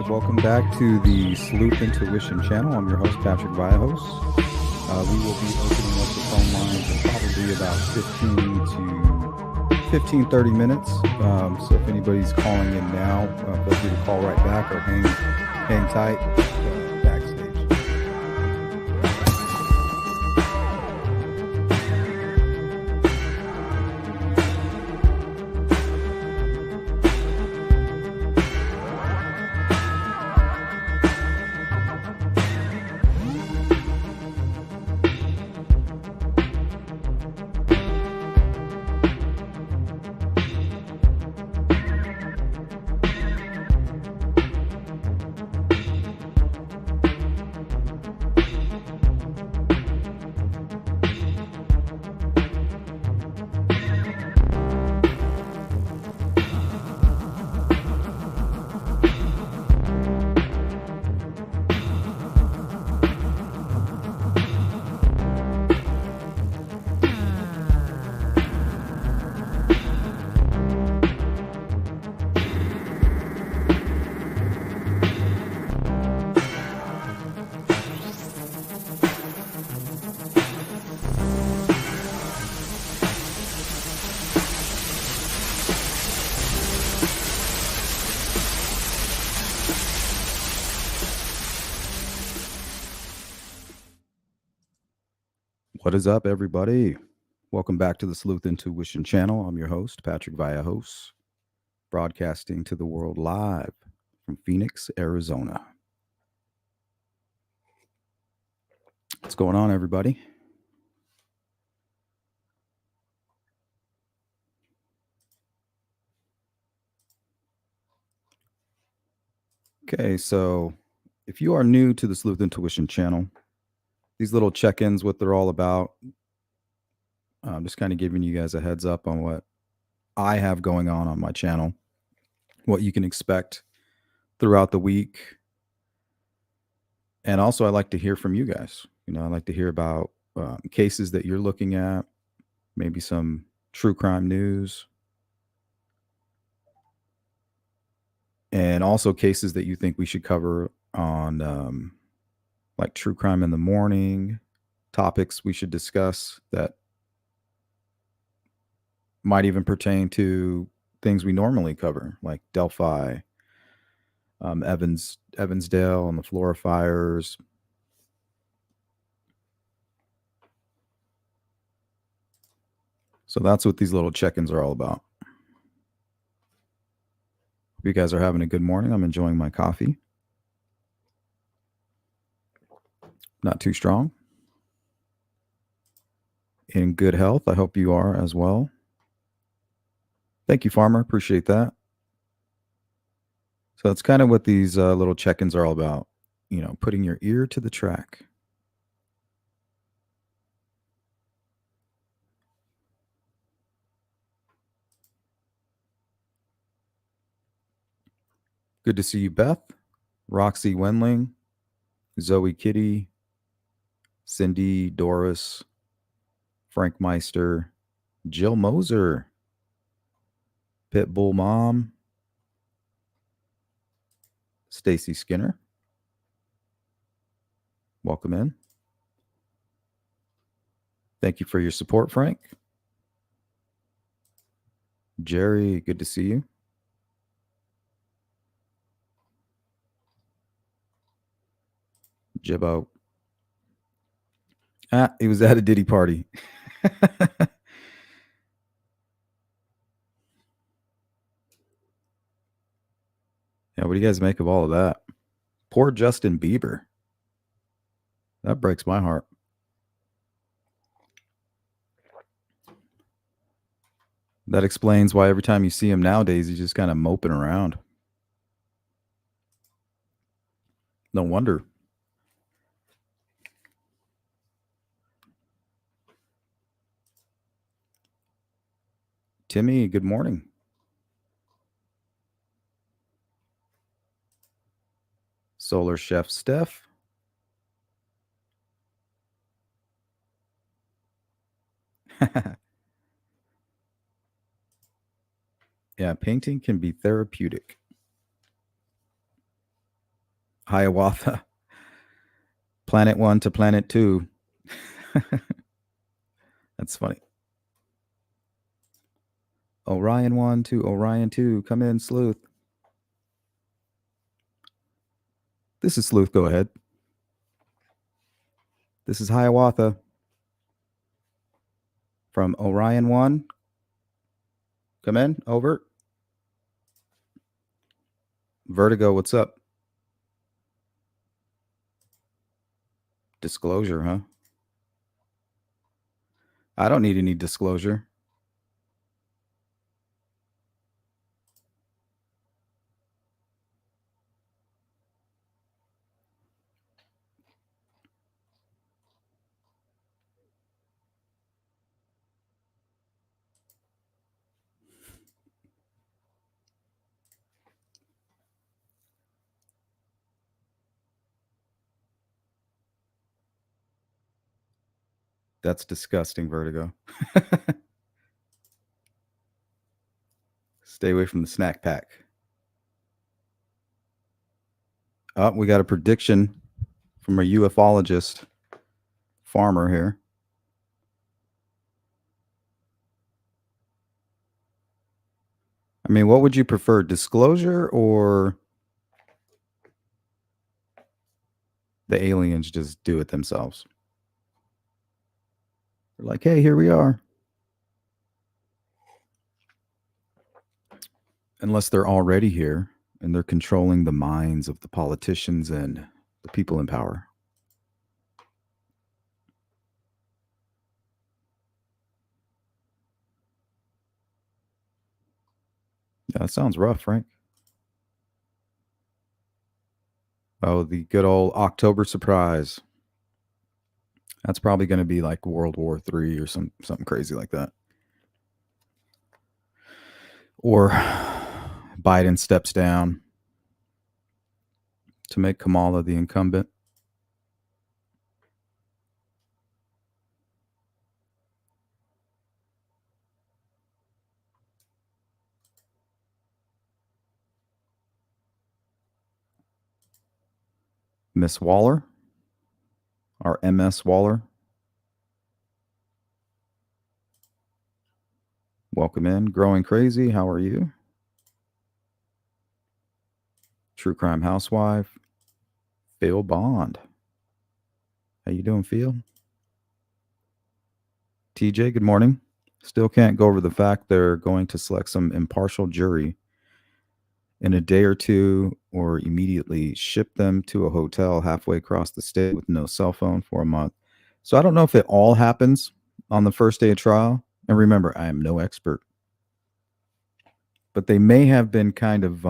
Welcome back to the Sleuth Intuition channel. I'm your host, Patrick Vallejos. We will be opening up the phone lines in probably about 15 to 30 minutes. So if anybody's calling in now, feel free to call right back or hang tight backstage. What is up, everybody? Welcome back to the Sleuth Intuition channel. I'm your host, Patrick Vallejos, broadcasting to the world live from Phoenix, Arizona. What's going on, everybody? Okay, so if you are new to the Sleuth Intuition channel, these little check-ins, what they're all about, I'm just kind of giving you guys a heads up on what I have going on my channel, what you can expect throughout the week. And also, I like to hear from you guys. I like to hear about cases that you're looking at, maybe some true crime news, and also cases that you think we should cover on like True Crime in the Morning, topics we should discuss that might even pertain to things we normally cover, like Delphi, Evansdale and the Florida fires. So that's what these little check-ins are all about. Hope you guys are having a good morning. I'm enjoying my coffee. Not too strong. In good health. I hope you are as well. Thank you, Farmer. Appreciate that. So that's kind of what these little check-ins are all about. Putting your ear to the track. Good to see you, Beth, Roxy Wenling, Zoe Kitty, Cindy, Doris, Frank Meister, Jill Moser, Pitbull Mom, Stacy Skinner. Welcome in. Thank you for your support, Frank. Jerry, good to see you. Jibbo. He was at a Diddy party. Yeah, what do you guys make of all of that? Poor Justin Bieber. That breaks my heart. That explains why every time you see him nowadays, he's just kind of moping around. No wonder. Timmy, good morning. Solar Chef Steph. Yeah, painting can be therapeutic. Hiawatha. Planet 1 to Planet 2. That's funny. Orion 1 to Orion 2. Come in, Sleuth. This is Sleuth. Go ahead. This is Hiawatha from Orion 1. Come in. Over. Vertigo, what's up? Disclosure, huh? I don't need any disclosure. That's disgusting, Vertigo. Stay away from the snack pack. Oh, we got a prediction from a ufologist farmer here. I mean, what would you prefer, disclosure or the aliens just do it themselves? They're like, hey, here we are. Unless they're already here and they're controlling the minds of the politicians and the people in power. Yeah, that sounds rough, Frank. Oh, the good old October surprise. That's probably going to be like World War III or something crazy like that. Or Biden steps down to make Kamala the incumbent. Miss Waller, our MS Waller. Welcome in. Growing Crazy, how are you? True Crime Housewife. Phil Bond. How you doing, Phil? TJ, good morning. Still can't go over the fact they're going to select some impartial jury in a day or two or immediately ship them to a hotel halfway across the state with no cell phone for a month. So I don't know if it all happens on the first day of trial. And remember, I am no expert. But they may have been kind of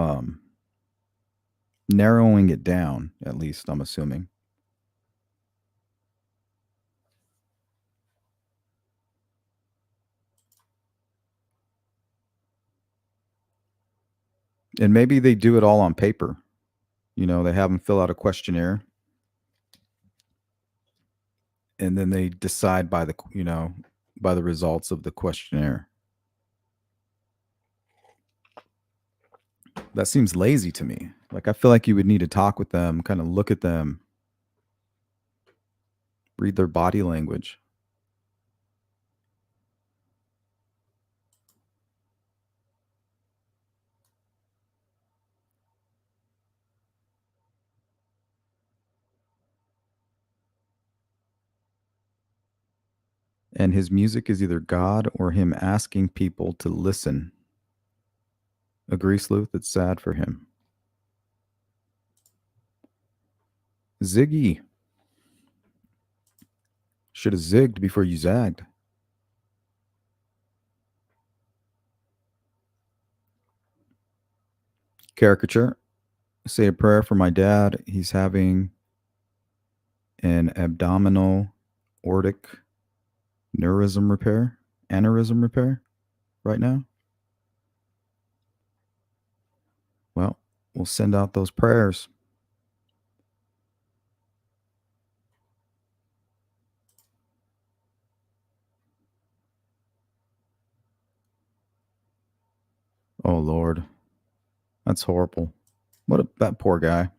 narrowing it down, at least, I'm assuming. And maybe they do it all on paper. You know, they have them fill out a questionnaire and then they decide by by the results of the questionnaire. That seems lazy to me. Like, I feel like you would need to talk with them, kind of look at them, read their body language. And his music is either God or him asking people to listen. Agree, Sleuth? It's sad for him. Ziggy. Should have zigged before you zagged. Caricature. Say a prayer for my dad. He's having an abdominal aortic aneurysm repair right now. Well, we'll send out those prayers. Oh, Lord. That's horrible. That poor guy.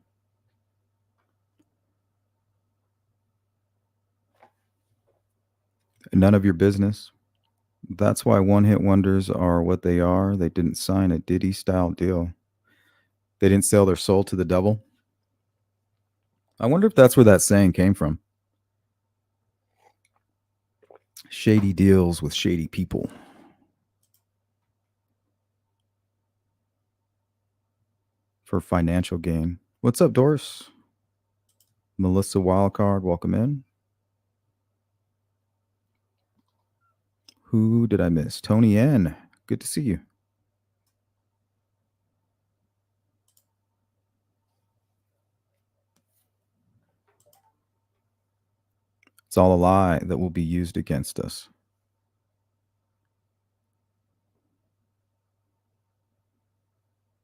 None of your business. That's why one-hit wonders are what they are. They didn't sign a Diddy-style deal. They didn't sell their soul to the devil. I wonder if that's where that saying came from. Shady deals with shady people. For financial gain. What's up, Doris? Melissa Wildcard, welcome in. Who did I miss? Tony N. Good to see you. It's all a lie that will be used against us.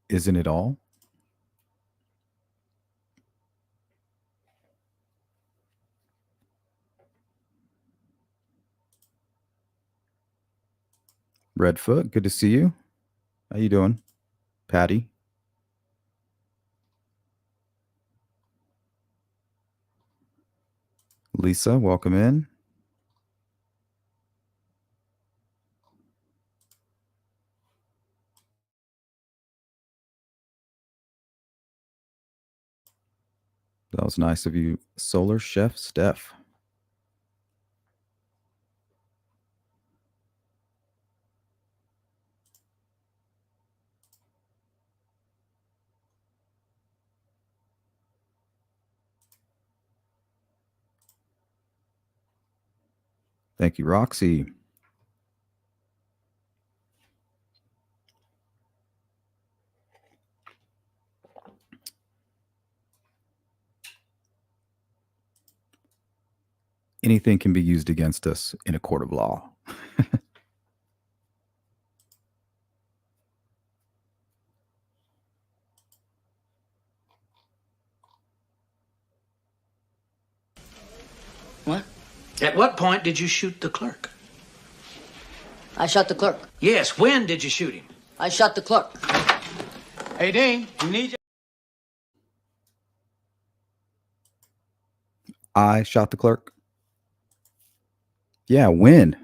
Isn't it all? Redfoot, good to see you. How you doing? Patty. Lisa, welcome in. That was nice of you. Solar Chef Steph. Thank you, Roxy. Anything can be used against us in a court of law. What? At what point did you shoot the clerk? I shot the clerk. Yes, when did you shoot him? I shot the clerk. Hey, Dean, you need you. I shot the clerk. Yeah, when?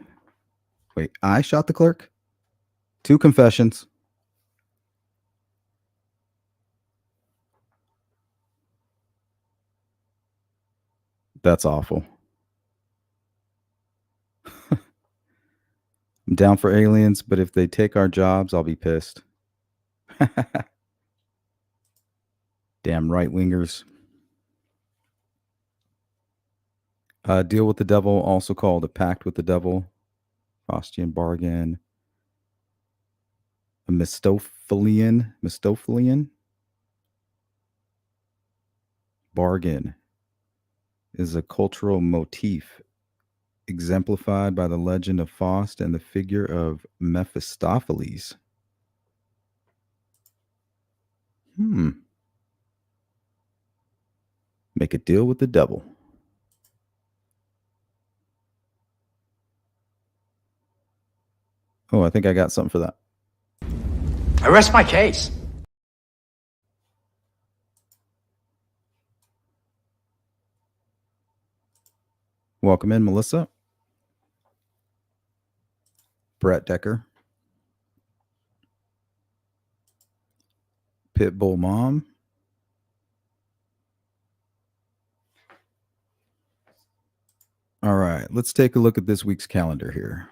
Wait, I shot the clerk? 2 confessions. That's awful. I'm down for aliens, but if they take our jobs, I'll be pissed. Damn right wingers. Deal with the devil, also called a pact with the devil, Faustian bargain, a Mistophilian bargain is a cultural motif exemplified by the legend of Faust and the figure of Mephistopheles. Make a deal with the devil. Oh, I think I got something for that. I rest my case. Welcome in, Melissa. Brett Decker. Pitbull Mom. All right, let's take a look at this week's calendar here.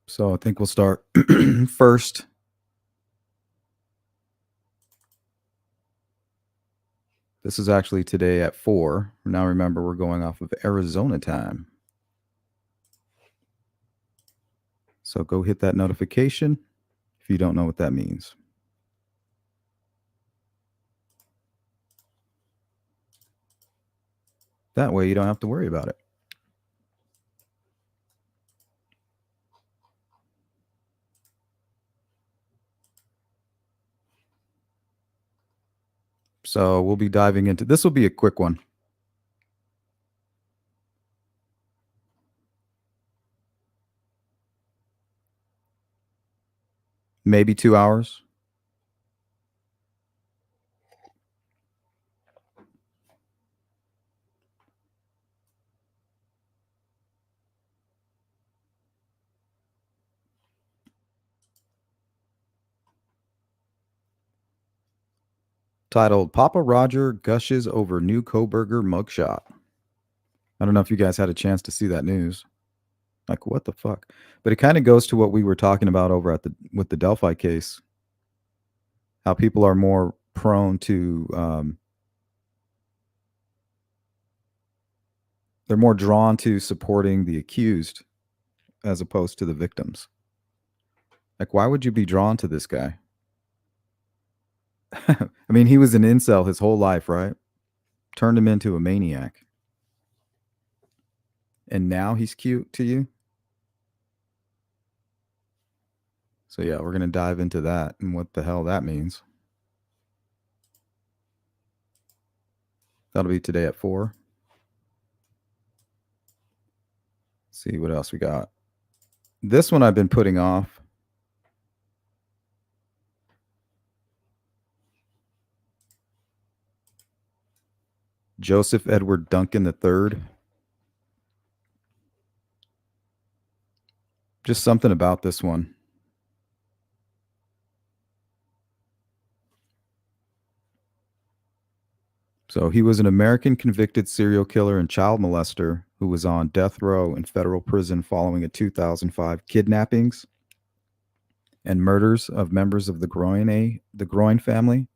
So I think we'll start first. This is actually today at 4. Now remember, we're going off of Arizona time. So go hit that notification if you don't know what that means. That way you don't have to worry about it. So we'll be diving into this. Will be a quick one. Maybe 2 hours. Titled Papa Roger Gushes Over New Coburger Mugshot. I don't know if you guys had a chance to see that news. Like, what the fuck? But it kind of goes to what we were talking about over at with the Delphi case. How people are more prone to they're more drawn to supporting the accused as opposed to the victims. Like, why would you be drawn to this guy? I mean, he was an incel his whole life, right? Turned him into a maniac. And now he's cute to you? So yeah, we're going to dive into that and what the hell that means. That'll be today at 4. Let's see what else we got. This one I've been putting off. Joseph Edward Duncan III. Just something about this one. So he was an American convicted serial killer and child molester who was on death row in federal prison following a 2005 kidnappings and murders of members of the Groin family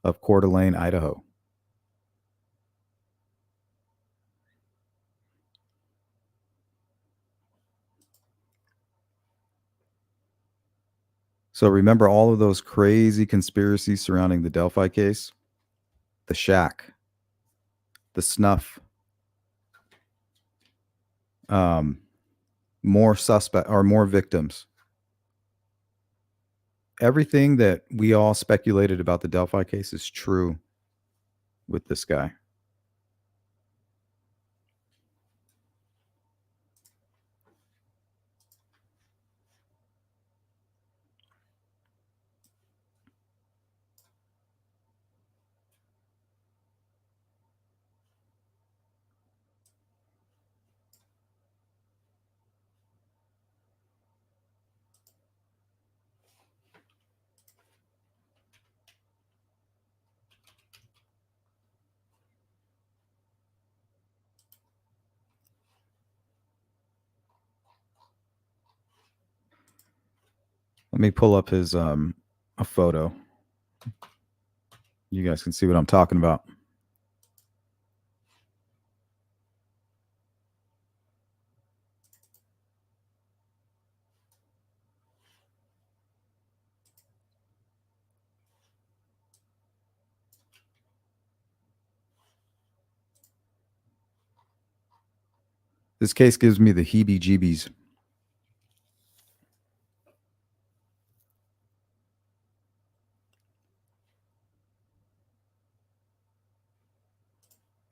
of Coeur d'Alene, Idaho. So remember all of those crazy conspiracies surrounding the Delphi case? The shack, the snuff, more suspect or more victims. Everything that we all speculated about the Delphi case is true with this guy. Let me pull up his a photo. You guys can see what I'm talking about. This case gives me the heebie-jeebies.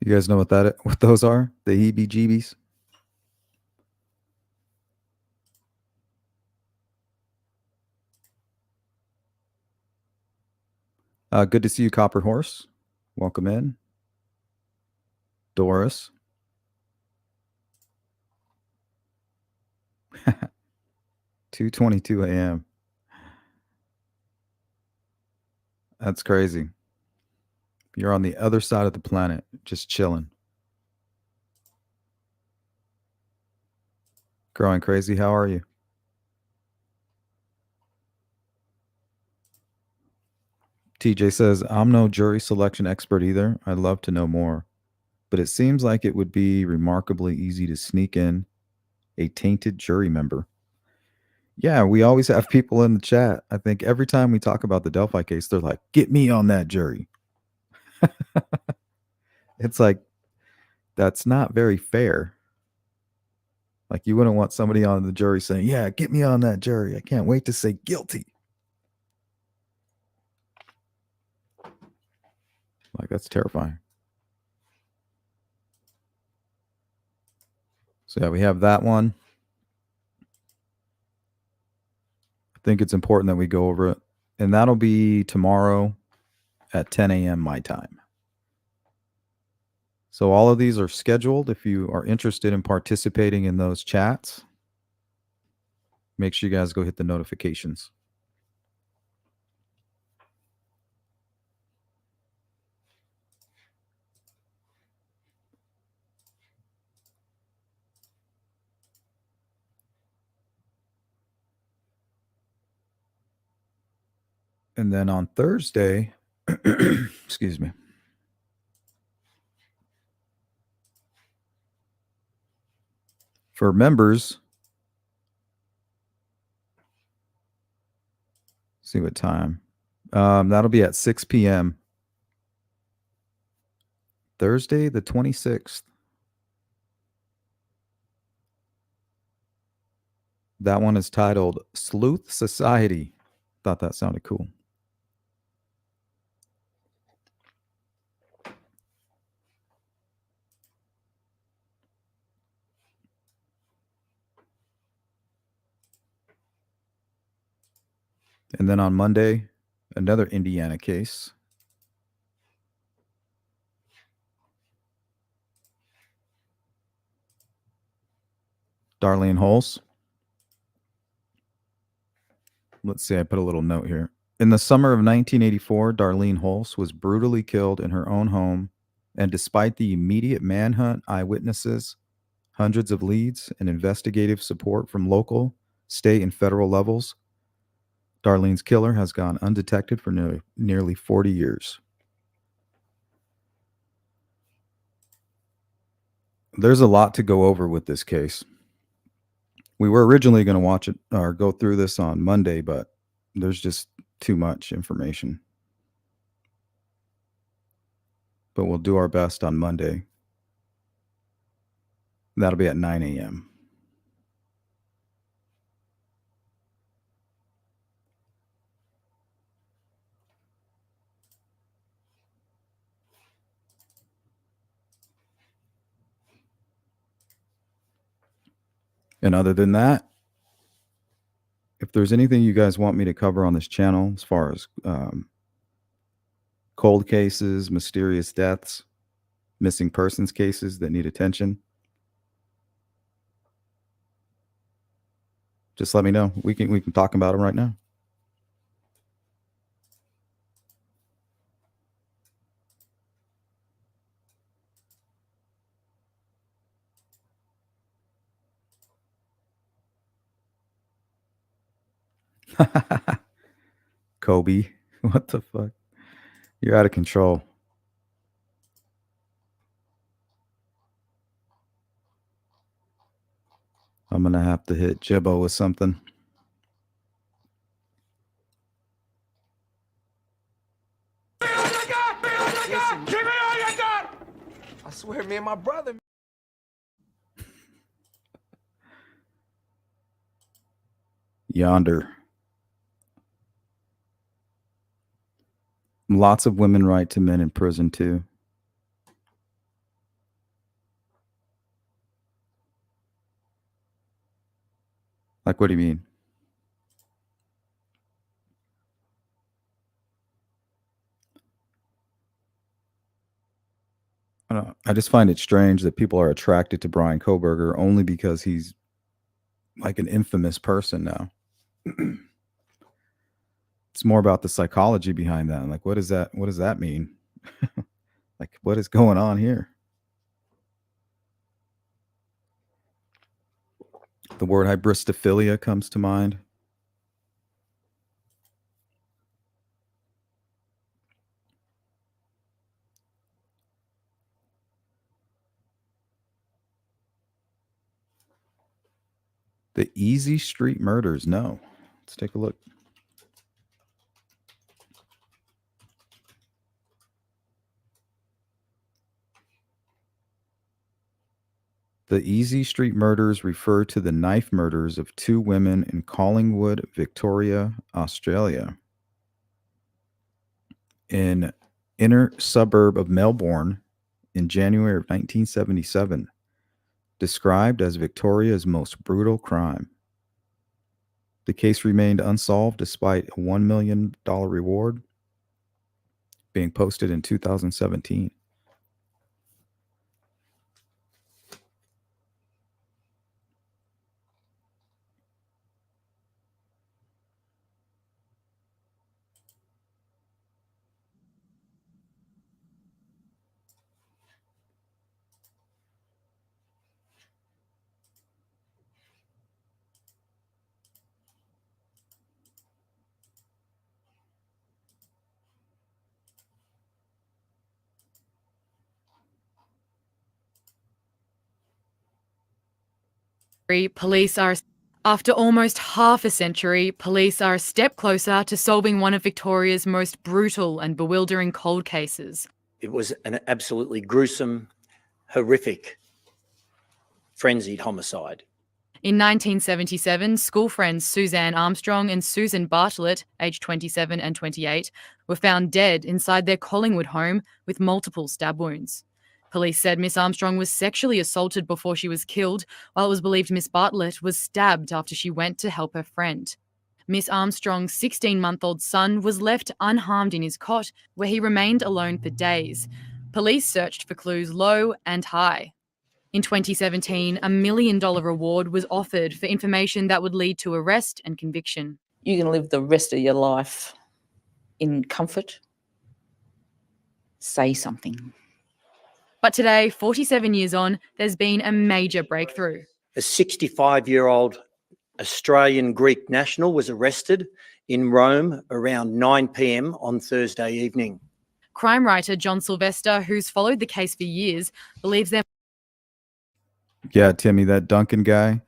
You guys know what those are? The heebie-jeebies? Good to see you, Copper Horse. Welcome in. Doris. 2:22 a.m. That's crazy. You're on the other side of the planet, just chilling. Growing crazy, how are you? TJ says, I'm no jury selection expert either. I'd love to know more. But it seems like it would be remarkably easy to sneak in a tainted jury member. Yeah, we always have people in the chat. I think every time we talk about the Delphi case, they're like, "Get me on that jury." It's like, that's not very fair. Like, you wouldn't want somebody on the jury saying, "Yeah, get me on that jury. I can't wait to say guilty." Like, that's terrifying. So yeah, we have that one. I think it's important that we go over it. And that'll be tomorrow at 10 a.m. my time. So all of these are scheduled. If you are interested in participating in those chats, make sure you guys go hit the notifications. And then on Thursday, excuse me. For members, see what time. That'll be at 6 p.m. Thursday, the 26th. That one is titled Sleuth Society. Thought that sounded cool. And then on Monday, another Indiana case. Darlene Hulse. Let's see, I put a little note here. In the summer of 1984, Darlene Hulse was brutally killed in her own home, and despite the immediate manhunt, eyewitnesses, hundreds of leads, and investigative support from local, state, and federal levels, Darlene's killer has gone undetected for nearly 40 years. There's a lot to go over with this case. We were originally going to watch it or go through this on Monday, but there's just too much information. But we'll do our best on Monday. That'll be at 9 a.m. And other than that, if there's anything you guys want me to cover on this channel as far as cold cases, mysterious deaths, missing persons cases that need attention, just let me know. We can talk about them right now. Kobe, what the fuck? You're out of control. I'm gonna have to hit Jibbo with something. Listen, give me all you got! I swear, me and my brother. Yonder. Lots of women write to men in prison too. Like, what do you mean? I don't know. I just find it strange that people are attracted to Brian Koberger only because he's like an infamous person now. It's more about the psychology behind that. Like, what does that mean? Like, what is going on here? The word hybristophilia comes to mind. The Easey Street murders. No. Let's take a look. The Easey Street murders refer to the knife murders of two women in Collingwood, Victoria, Australia. In inner suburb of Melbourne in January of 1977, described as Victoria's most brutal crime. The case remained unsolved despite a $1 million reward being posted in 2017. Police are, after almost half a century, police are a step closer to solving one of Victoria's most brutal and bewildering cold cases. It was an absolutely gruesome, horrific, frenzied homicide. In 1977, school friends Suzanne Armstrong and Susan Bartlett, aged 27 and 28, were found dead inside their Collingwood home with multiple stab wounds. Police said Miss Armstrong was sexually assaulted before she was killed, while it was believed Miss Bartlett was stabbed after she went to help her friend. Miss Armstrong's 16-month-old son was left unharmed in his cot, where he remained alone for days. Police searched for clues low and high. In 2017, $1 million reward was offered for information that would lead to arrest and conviction. You can live the rest of your life in comfort. Say something. But today, 47 years on, there's been a major breakthrough. A 65-year-old Australian Greek national was arrested in Rome around 9 p.m. on Thursday evening. Crime writer John Sylvester, who's followed the case for years, believes there. Yeah, Timmy, that Duncan guy.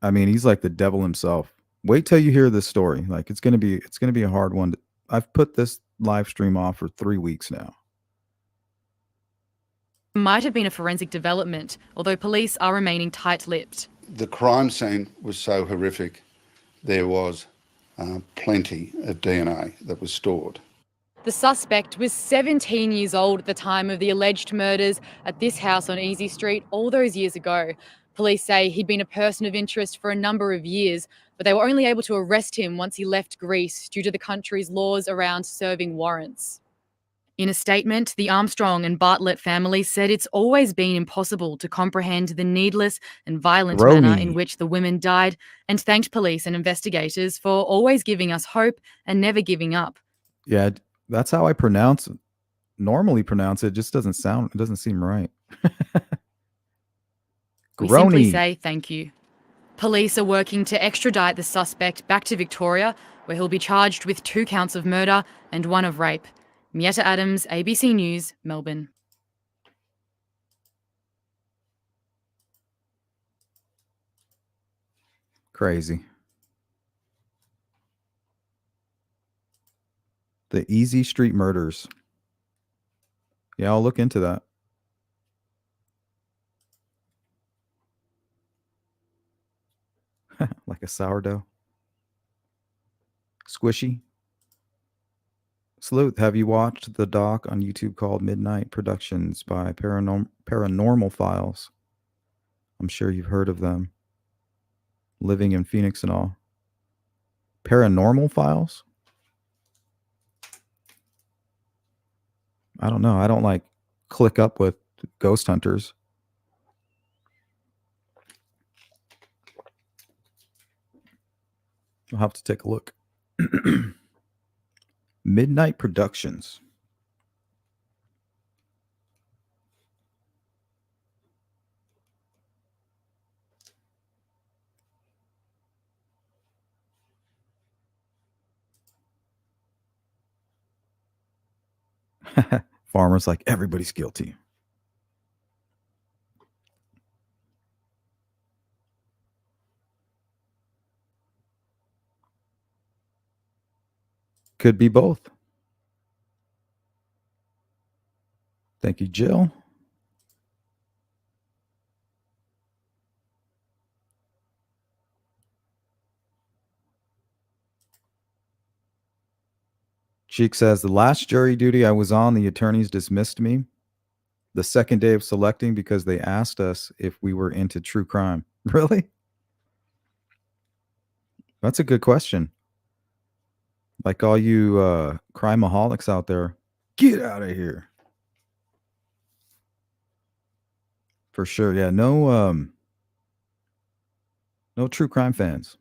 I mean, he's like the devil himself. Wait till you hear this story. Like it's gonna be a hard one. I've put this live stream off for 3 weeks now. Might have been a forensic development, although police are remaining tight-lipped. The crime scene was so horrific, there was plenty of DNA that was stored. The suspect was 17 years old at the time of the alleged murders at this house on Easey Street all those years ago. Police say he'd been a person of interest for a number of years, but they were only able to arrest him once he left Greece due to the country's laws around serving warrants. In a statement, the Armstrong and Bartlett family said it's always been impossible to comprehend the needless and violent manner in which the women died, and thanked police and investigators for always giving us hope and never giving up. Yeah, that's how I normally pronounce it. It just doesn't seem right. We simply say thank you. Police are working to extradite the suspect back to Victoria, where he'll be charged with 2 counts of murder and 1 of rape. Mietta Adams, ABC News, Melbourne. Crazy. The Easey Street murders. Yeah, I'll look into that. Like a sourdough. Squishy. Sleuth, have you watched the doc on YouTube called Midnight Productions by Paranormal Files? I'm sure you've heard of them. Living in Phoenix and all. Paranormal Files? I don't know. I don't like click up with ghost hunters. I'll have to take a look. Midnight Productions. Farmers like everybody's guilty. Could be both. Thank you, Jill. Cheek says, the last jury duty I was on, the attorneys dismissed me the second day of selecting because they asked us if we were into true crime. Really? That's a good question. Like all you crimeaholics out there, get out of here. For sure. Yeah, no true crime fans.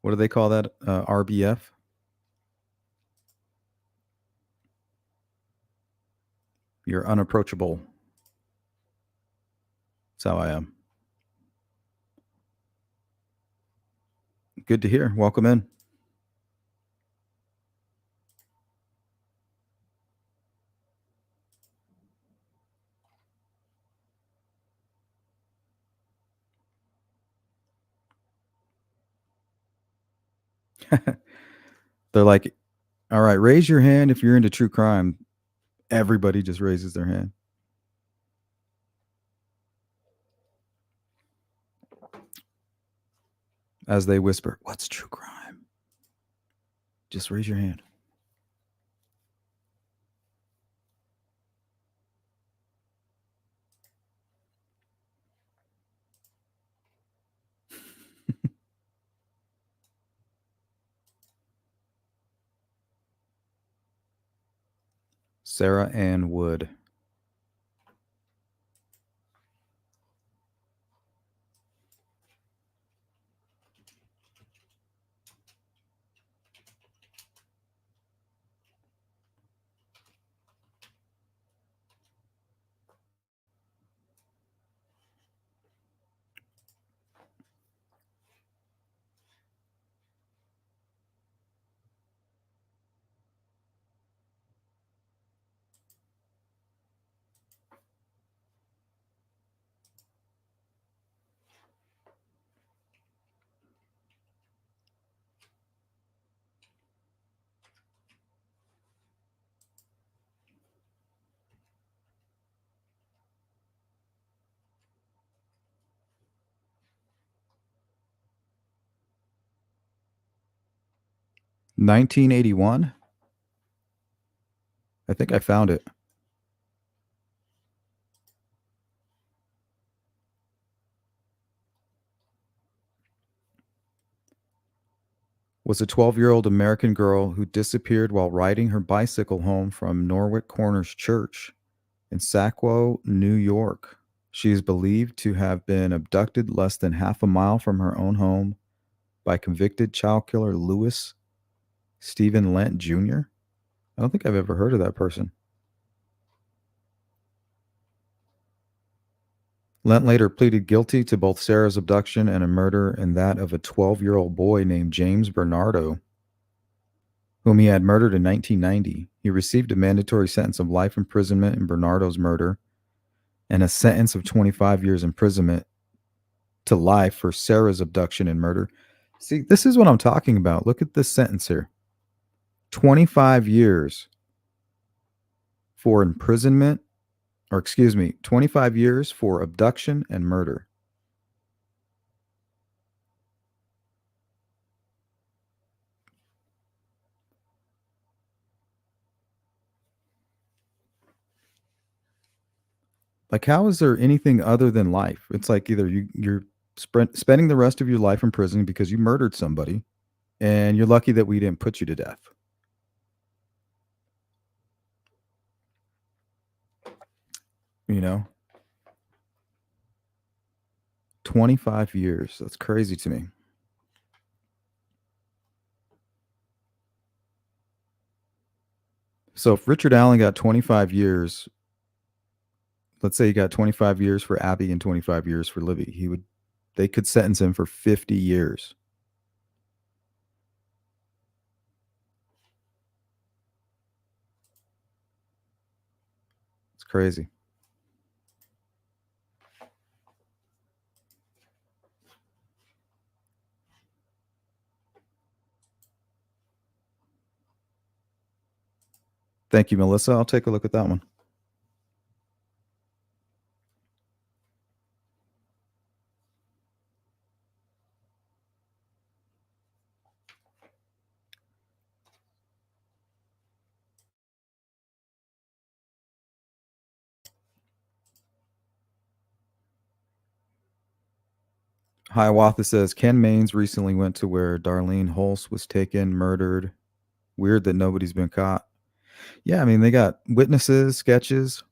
What do they call that? RBF? You're unapproachable. That's how I am. Good to hear. Welcome in. They're like, all right, raise your hand if you're into true crime. Everybody just raises their hand. As they whisper, what's true crime? Just raise your hand. Sarah Ann Wood. $1981. I think I found it. Was a 12-year-old American girl who disappeared while riding her bicycle home from Norwick Corners Church in Saco, New York. She is believed to have been abducted less than half a mile from her own home by convicted child killer Louis Stephen Lent Jr. I don't think I've ever heard of that person. Lent later pleaded guilty to both Sarah's abduction and a murder and that of a 12-year-old boy named James Bernardo, whom he had murdered in 1990. He received a mandatory sentence of life imprisonment in Bernardo's murder and a sentence of 25 years imprisonment to life for Sarah's abduction and murder. See, this is what I'm talking about. Look at this sentence here. 25 years for imprisonment, or excuse me, 25 years for abduction and murder. Like, how is there anything other than life? It's like either you're spending the rest of your life in prison because you murdered somebody, and you're lucky that we didn't put you to death. You know? 25 years. That's crazy to me. So if Richard Allen got 25 years, let's say he got 25 years for Abby and 25 years for Libby, they could sentence him for 50 years. crazy. Thank you, Melissa. I'll take a look at that one. Hiawatha says Ken Maines recently went to where Darlene Holst was taken, murdered. Weird that nobody's been caught. Yeah, I mean, they got witnesses, sketches,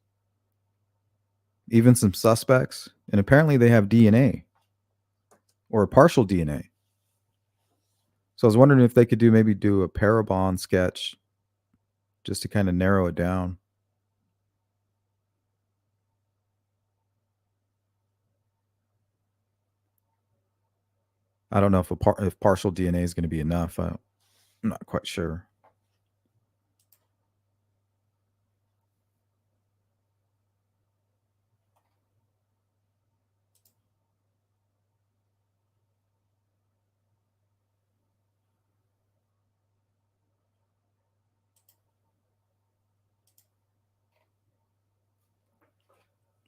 even some suspects, and apparently they have DNA or partial DNA. So I was wondering if they could do a Parabon sketch just to kind of narrow it down. I don't know if partial DNA is going to be enough. I'm not quite sure.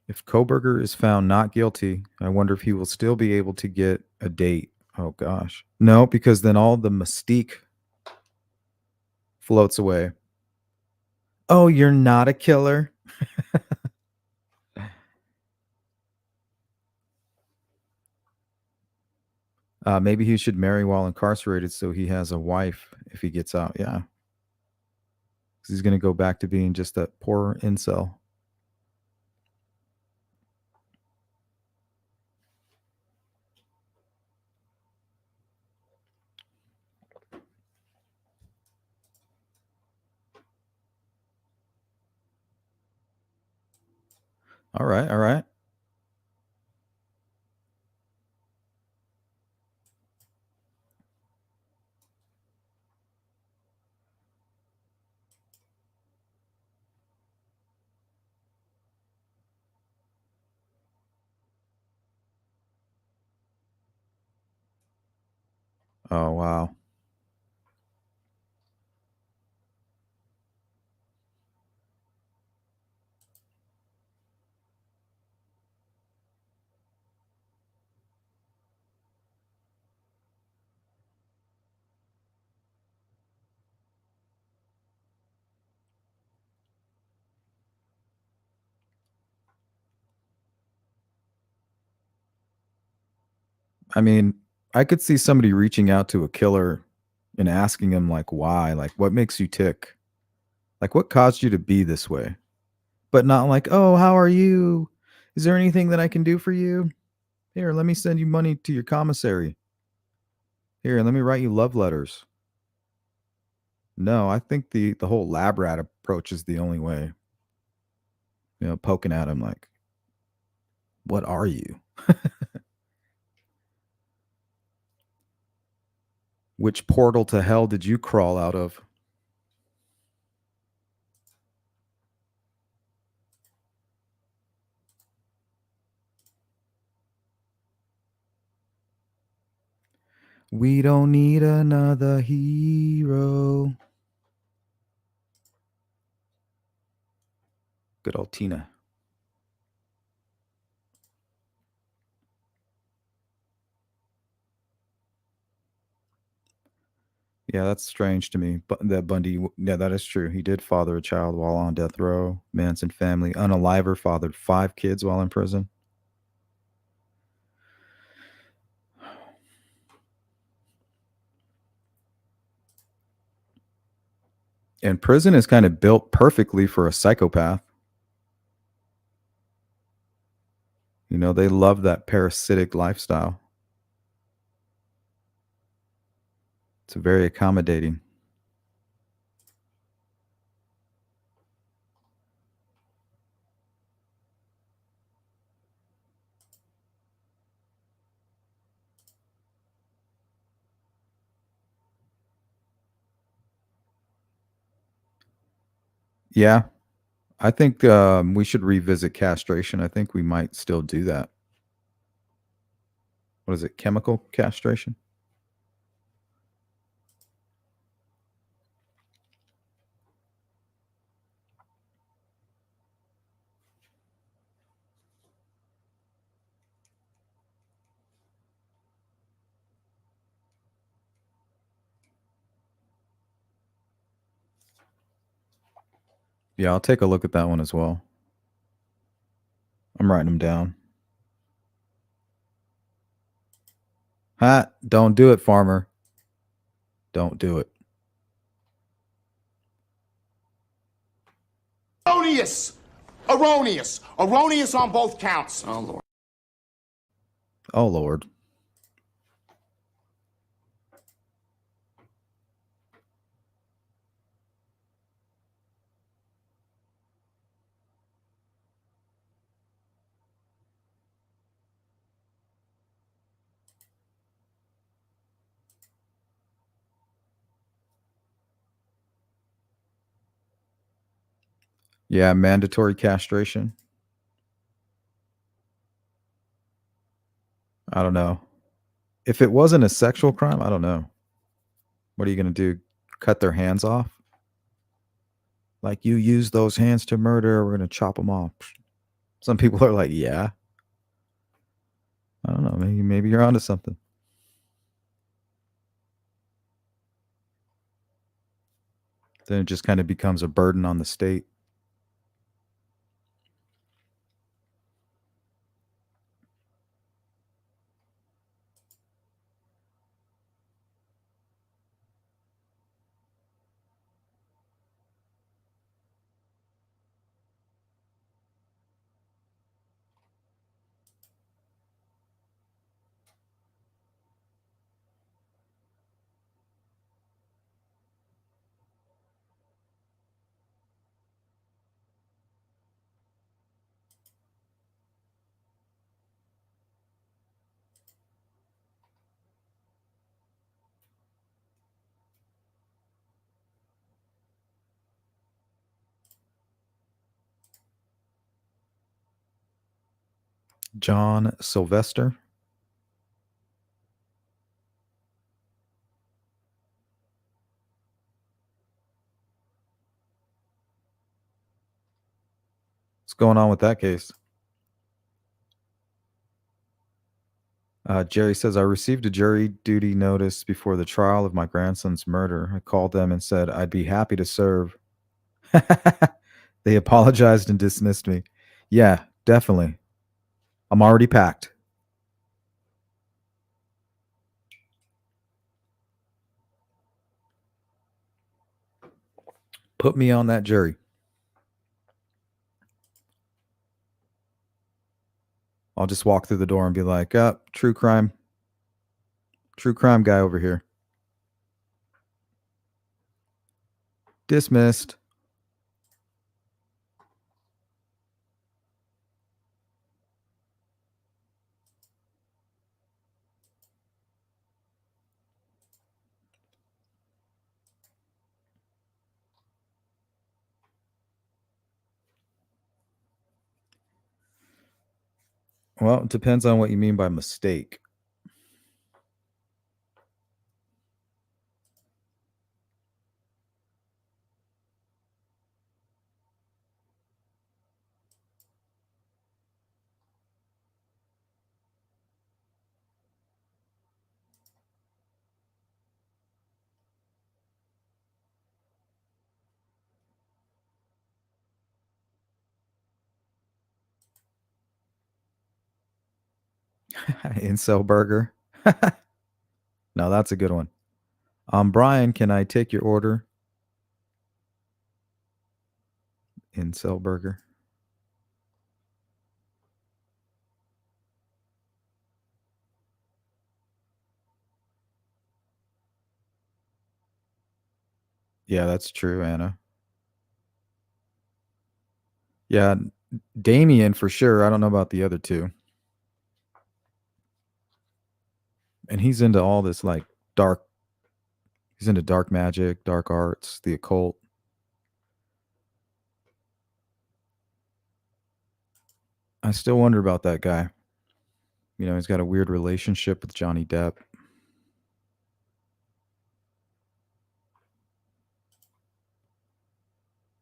If Koberger is found not guilty, I wonder if he will still be able to get a date. Oh gosh. No, because then all the mystique floats away. Oh, you're not a killer? Maybe he should marry while incarcerated so he has a wife if he gets out. Yeah. 'Cause he's going to go back to being just that poor incel. All right. All right. Oh, wow. I mean, I could see somebody reaching out to a killer and asking him, like, why? Like, what makes you tick? Like, what caused you to be this way? But not like, oh, how are you? Is there anything that I can do for you? Here, let me send you money to your commissary. Here, let me write you love letters. No, I think the whole lab rat approach is the only way. You know, poking at him like, what are you? Which portal to hell did you crawl out of? We don't need another hero. Good old Tina. Yeah, that's strange to me. But that Bundy, yeah, that is true. He did father a child while on death row. Manson family, unaliver, fathered 5 kids while in prison. And prison is kind of built perfectly for a psychopath. You know, they love that parasitic lifestyle. It's very accommodating. Yeah. I think we should revisit castration. I think we might still do that. What is it? Chemical castration? Yeah, I'll take a look at that one as well. I'm writing them down. Ha! Don't do it, farmer. Don't do it. Erroneous! Erroneous! Erroneous on both counts. Oh, Lord. Oh, Lord. Yeah, mandatory castration. I don't know. If it wasn't a sexual crime, I don't know. What are you going to do? Cut their hands off? Like, you use those hands to murder, we're going to chop them off. Some people are like, yeah. I don't know. Maybe you're onto something. Then it just kind of becomes a burden on the state. John Sylvester. What's going on with that case? Jerry says, I received a jury duty notice before the trial of my grandson's murder. I called them and said I'd be happy to serve. They apologized and dismissed me. Yeah, definitely. I'm already packed. Put me on that jury. I'll just walk through the door and be like, true crime guy over here. Dismissed. Well, it depends on what you mean by mistake. Incel burger. No, that's a good one. Brian, can I take your order? Incel burger. Yeah, that's true, Anna. Yeah, Damien for sure. I don't know about the other two. And he's into all this like he's into dark magic, dark arts, the occult. I still wonder about that guy. You know, he's got a weird relationship with Johnny Depp.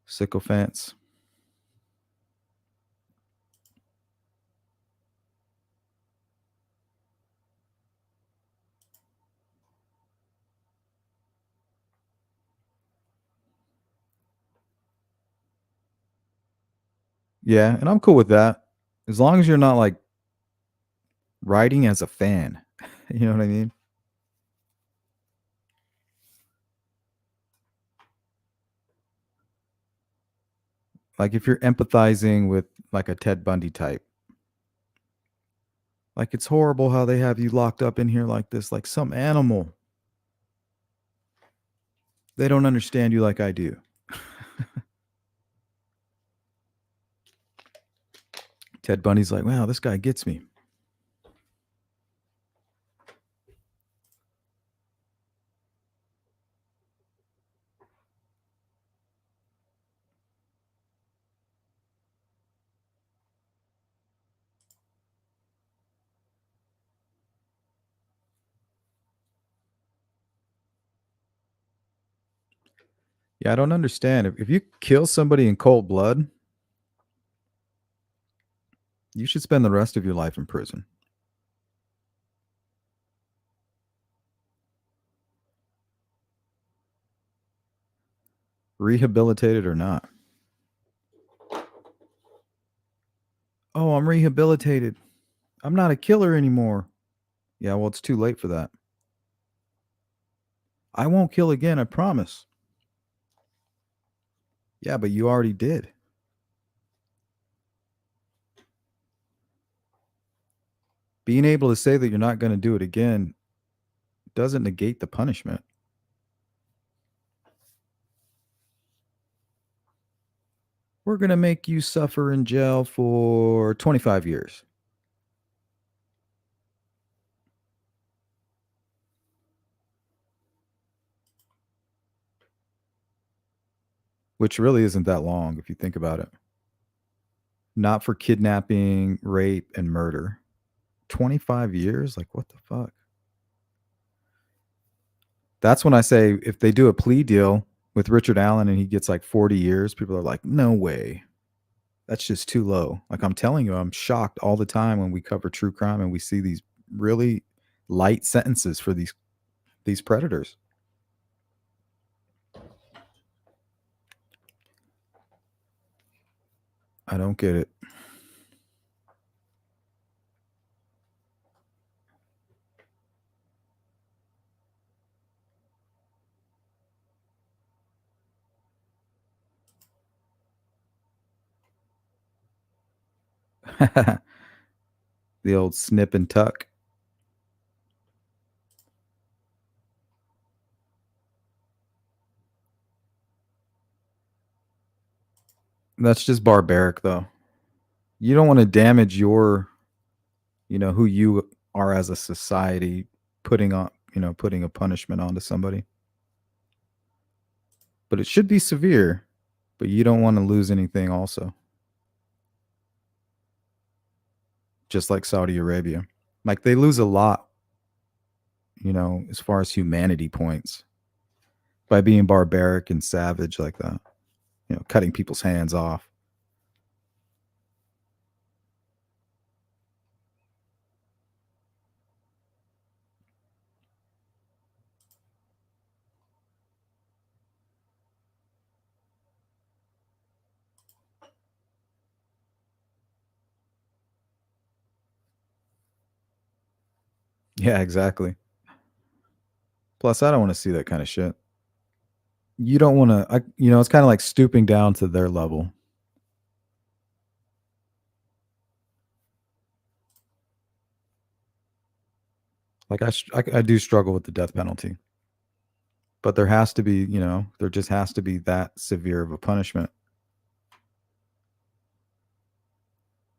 Sycophants. Yeah, and I'm cool with that. As long as you're not like writing as a fan. You know what I mean? Like if you're empathizing with like a Ted Bundy type. Like it's horrible how they have you locked up in here like this, like some animal. They don't understand you like I do. Ted Bundy's like, wow, this guy gets me. Yeah, I don't understand. If you kill somebody in cold blood, you should spend the rest of your life in prison. Rehabilitated or not. Oh, I'm rehabilitated. I'm not a killer anymore. Yeah, well, it's too late for that. I won't kill again, I promise. Yeah, but you already did. Being able to say that you're not going to do it again doesn't negate the punishment. We're going to make you suffer in jail for 25 years. Which really isn't that long if you think about it. Not for kidnapping, rape, and murder. 25 years? Like, what the fuck? That's when I say if they do a plea deal with Richard Allen and he gets like 40 years, people are like, no way. That's just too low. Like I'm telling you, I'm shocked all the time when we cover true crime and we see these really light sentences for these predators. I don't get it. The old snip and tuck. That's just barbaric, though. You don't want to damage your, who you are as a society, putting a punishment onto somebody. But it should be severe, but you don't want to lose anything also. Just like Saudi Arabia. Like they lose a lot, as far as humanity points by being barbaric and savage like that, cutting people's hands off. Yeah, exactly. Plus, I don't want to see that kind of shit. You don't want to, it's kind of like stooping down to their level. Like I do struggle with the death penalty, but there has to be, there just has to be that severe of a punishment.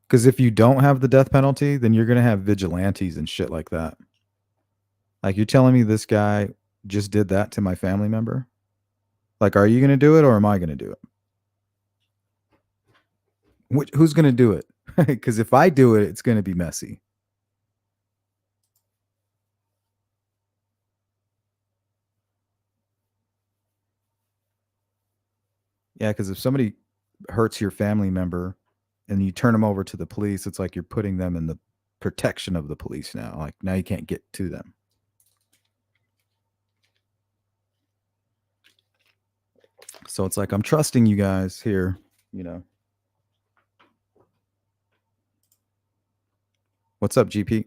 Because if you don't have the death penalty, then you're going to have vigilantes and shit like that. Like you're telling me this guy just did that to my family member? Like, are you going to do it or am I going to do it? Who's going to do it? Because if I do it, it's going to be messy. Yeah, because if somebody hurts your family member and you turn them over to the police, it's like you're putting them in the protection of the police now. Like now you can't get to them. So it's like I'm trusting you guys here, you know. What's up, GP?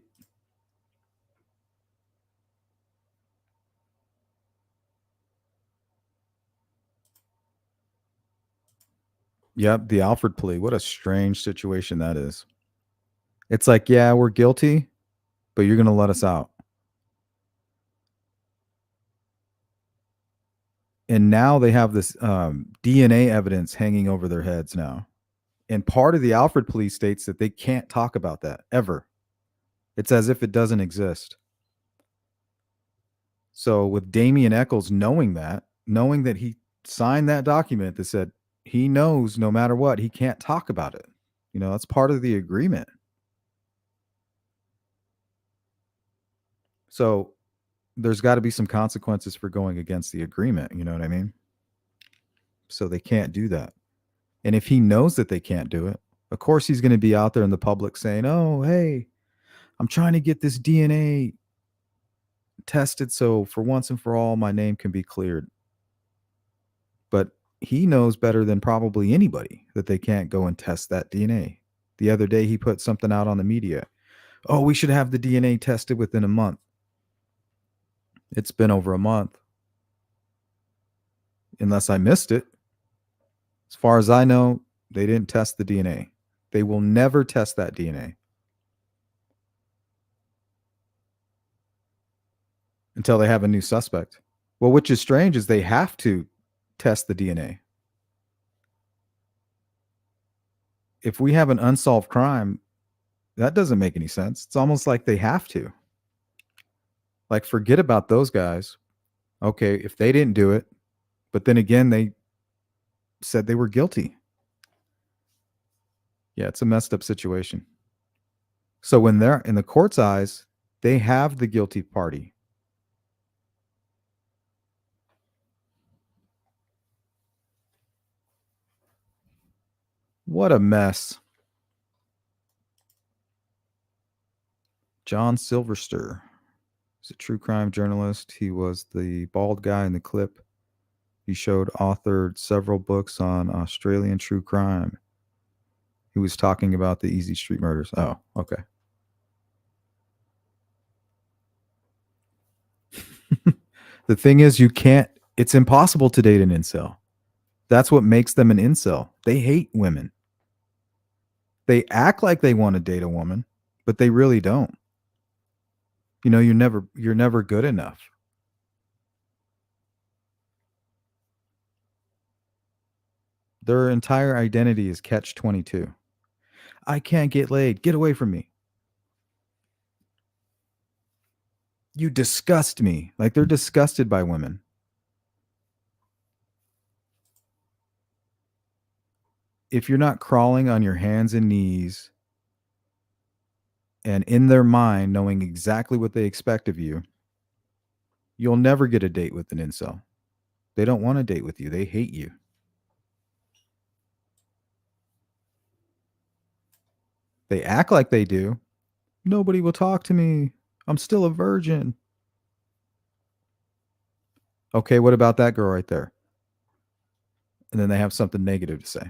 Yep, the Alfred plea. What a strange situation that is. It's like, yeah, we're guilty, but you're going to let us out. And now they have this DNA evidence hanging over their heads now. And part of the Alfred plea states that they can't talk about that ever. It's as if it doesn't exist. So with Damian Eccles knowing that he signed that document that said he knows no matter what, he can't talk about it. You know, that's part of the agreement. So there's got to be some consequences for going against the agreement. You know what I mean? So they can't do that. And if he knows that they can't do it, of course he's going to be out there in the public saying, oh, hey, I'm trying to get this DNA tested so for once and for all, my name can be cleared. But he knows better than probably anybody that they can't go and test that DNA. The other day, he put something out on the media. Oh, we should have the DNA tested within a month. It's been over a month. Unless I missed it. As far as I know, they didn't test the DNA. They will never test that DNA until they have a new suspect. Well, which is strange is they have to test the DNA. If we have an unsolved crime, that doesn't make any sense. It's almost like they have to. Like, forget about those guys. Okay, if they didn't do it, but then again, they said they were guilty. Yeah, it's a messed up situation. So when they're in the court's eyes, they have the guilty party. What a mess. John Silverster is a true crime journalist. He was the bald guy in the clip. He authored several books on Australian true crime. He was talking about the Easey Street murders. Oh, okay. The thing is, it's impossible to date an incel. That's what makes them an incel. They hate women. They act like they want to date a woman, but they really don't. You know, you're never good enough. Their entire identity is catch-22. I can't get laid. Get away from me. You disgust me. Like they're disgusted by women. If you're not crawling on your hands and knees and in their mind knowing exactly what they expect of you, you'll never get a date with an incel. They don't want to date with you. They hate you. They act like they do. Nobody will talk to me. I'm still a virgin. Okay, what about that girl right there? And then they have something negative to say.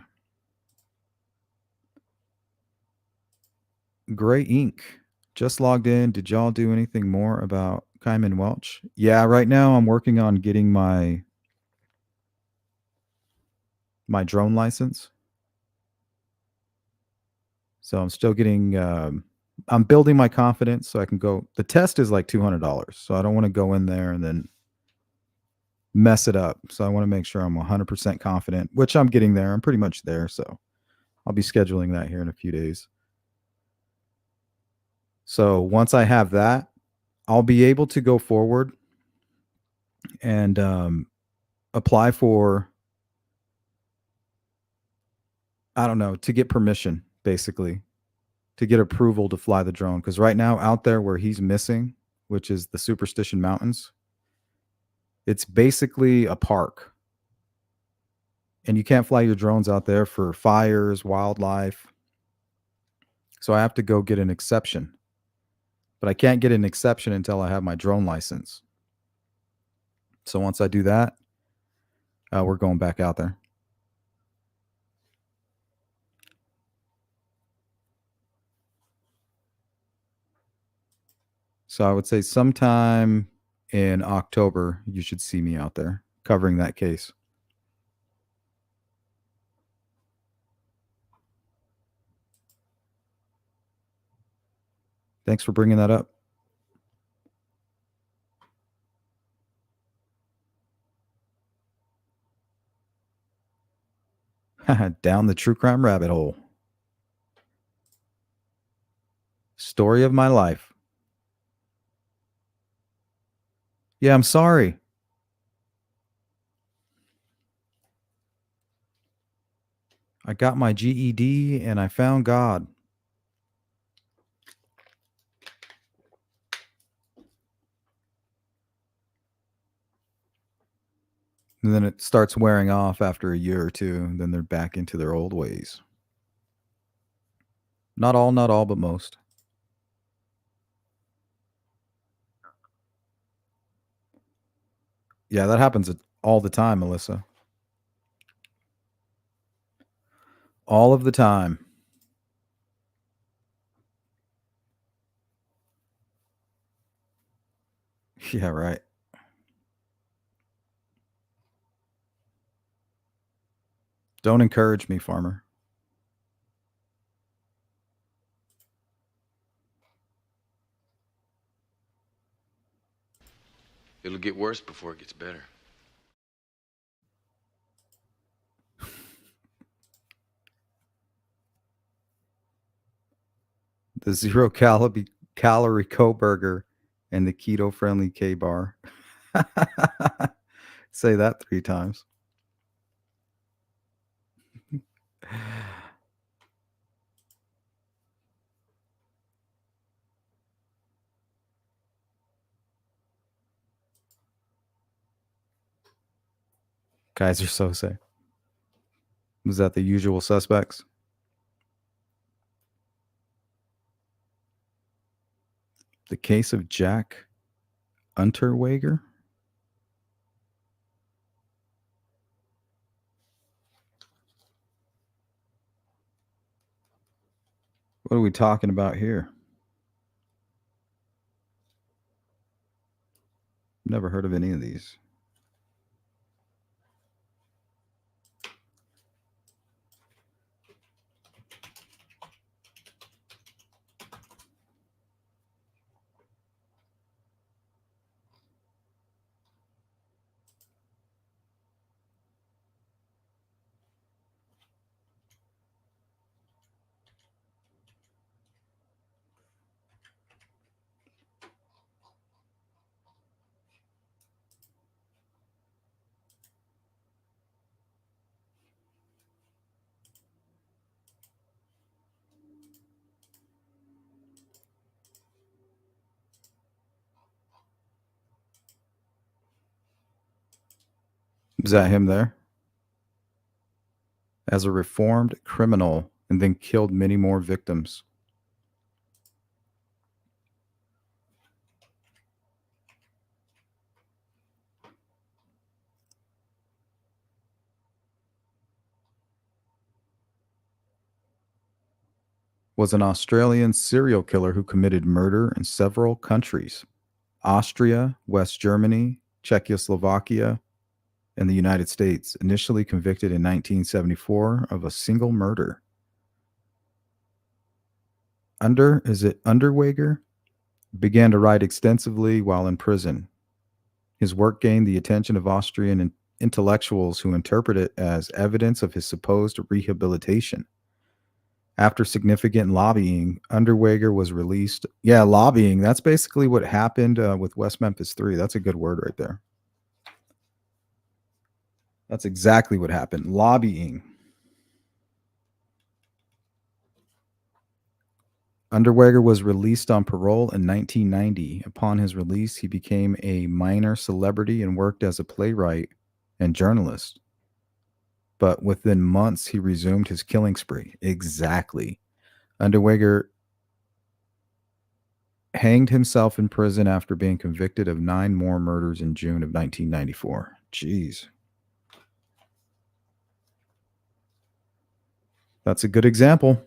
Gray Ink just logged in. Did y'all do anything more about Kyman Welch? Yeah, right now I'm working on getting my drone license. So I'm still getting, I'm building my confidence so I can go. The test is like $200. So I don't want to go in there and then mess it up. So I want to make sure I'm 100% confident, which I'm getting there. I'm pretty much there. So I'll be scheduling that here in a few days. So once I have that, I'll be able to go forward and apply for, I don't know, to get permission, basically, to get approval to fly the drone. Because right now, out there where he's missing, which is the Superstition Mountains, it's basically a park. And you can't fly your drones out there for fires, wildlife. So I have to go get an exception. But I can't get an exception until I have my drone license. So once I do that, we're going back out there. So I would say sometime in October, you should see me out there covering that case. Thanks for bringing that up. Down the true crime rabbit hole. Story of my life. Yeah, I'm sorry. I got my GED and I found God. And then it starts wearing off after a year or two. And then they're back into their old ways. Not all, but most. Yeah, that happens all the time, Melissa. All of the time. Yeah, right. Don't encourage me, farmer. It'll get worse before it gets better. The 0-calorie Ko-burger and the keto-friendly K-bar. Say that 3 times. Guys are so sick. Was that the usual suspects? The case of Jack Unterweger? What are we talking about here? Never heard of any of these. Is that him there? As a reformed criminal and then killed many more victims. Was an Australian serial killer who committed murder in several countries: Austria, West Germany, Czechoslovakia, and the United States. Initially convicted in 1974 of a single murder. Underweger? Began to write extensively while in prison. His work gained the attention of Austrian intellectuals who interpret it as evidence of his supposed rehabilitation. After significant lobbying, Underweger was released. Yeah, lobbying. That's basically what happened with West Memphis 3. That's a good word right there. That's exactly what happened. Lobbying. Underweger was released on parole in 1990. Upon his release, he became a minor celebrity and worked as a playwright and journalist. But within months, he resumed his killing spree. Exactly. Underweger hanged himself in prison after being convicted of 9 more murders in June of 1994. Jeez. That's a good example.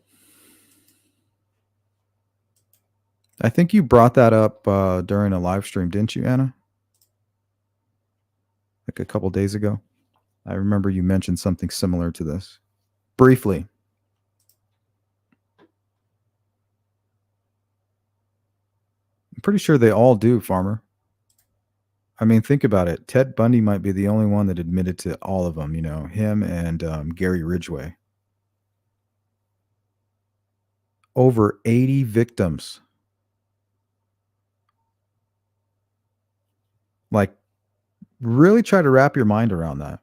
I think you brought that up during a live stream, didn't you, Anna? Like a couple days ago. I remember you mentioned something similar to this. Briefly. I'm pretty sure they all do, Farmer. I mean, think about it. Ted Bundy might be the only one that admitted to all of them, you know, him and Gary Ridgway. Over 80 victims. Like, really try to wrap your mind around that.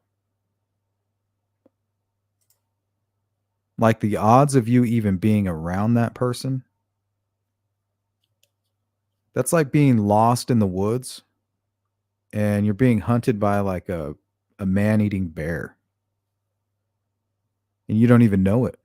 Like, the odds of you even being around that person. That's like being lost in the woods and you're being hunted by like a man-eating bear. And you don't even know it.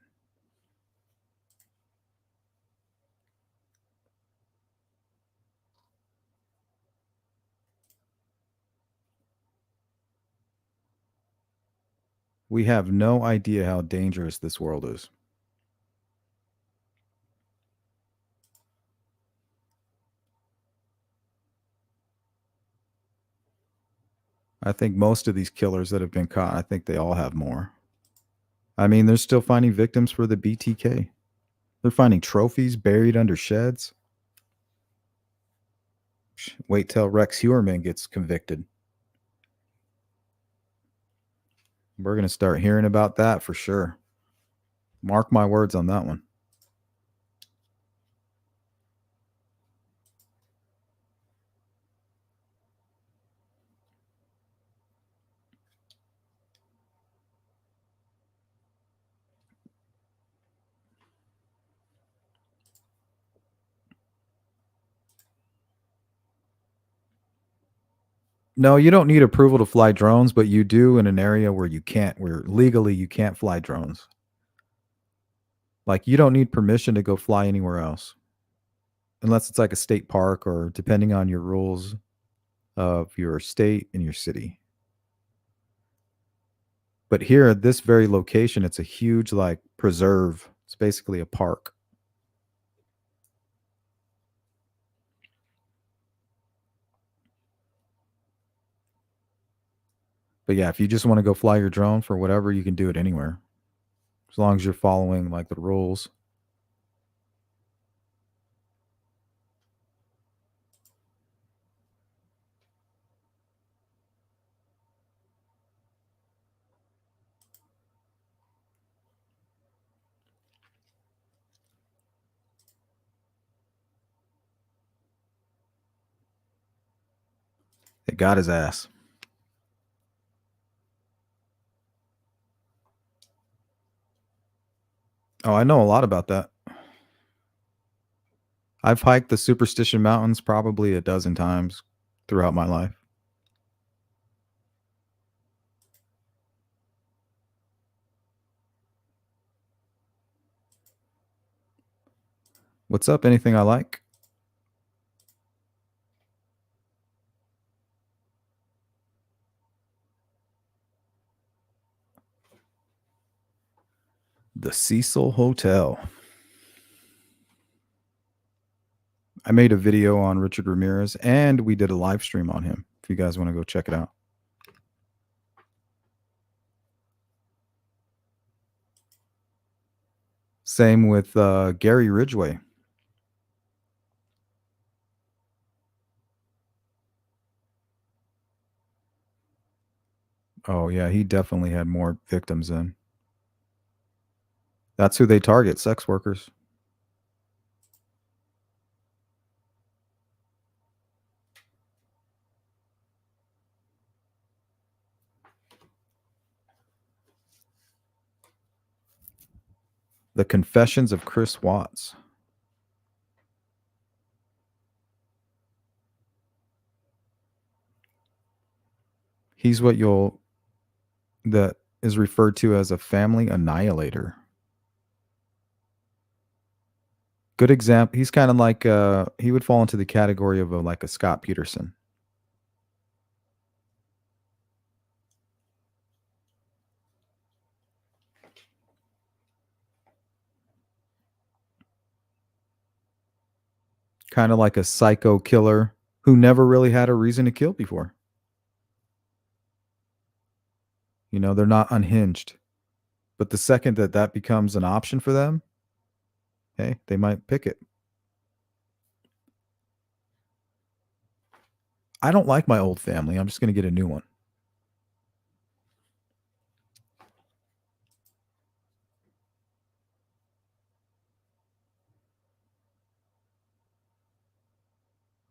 We have no idea how dangerous this world is. I think most of these killers that have been caught, I think they all have more. I mean, they're still finding victims for the BTK. They're finding trophies buried under sheds. Wait till Rex Heuermann gets convicted. We're going to start hearing about that for sure. Mark my words on that one. No, you don't need approval to fly drones, but you do in an area where you can't, where legally you can't fly drones. Like, you don't need permission to go fly anywhere else. Unless it's like a state park or depending on your rules of your state and your city. But here at this very location, it's a huge like preserve. It's basically a park. But yeah, if you just want to go fly your drone for whatever, you can do it anywhere. As long as you're following like the rules. It got his ass. Oh, I know a lot about that. I've hiked the Superstition Mountains probably a dozen times throughout my life. What's up? Anything I like? The Cecil Hotel. I made a video on Richard Ramirez and we did a live stream on him. If you guys want to go check it out. Same with Gary Ridgway. Oh, yeah, he definitely had more victims in. That's who they target, sex workers. The Confessions of Chris Watts. He's that is referred to as a family annihilator. Good example. He's kind of like he would fall into the category of like a Scott Peterson. Kind of like a psycho killer who never really had a reason to kill before. You know, they're not unhinged. But the second that becomes an option for them, hey, they might pick it. I don't like my old family. I'm just going to get a new one.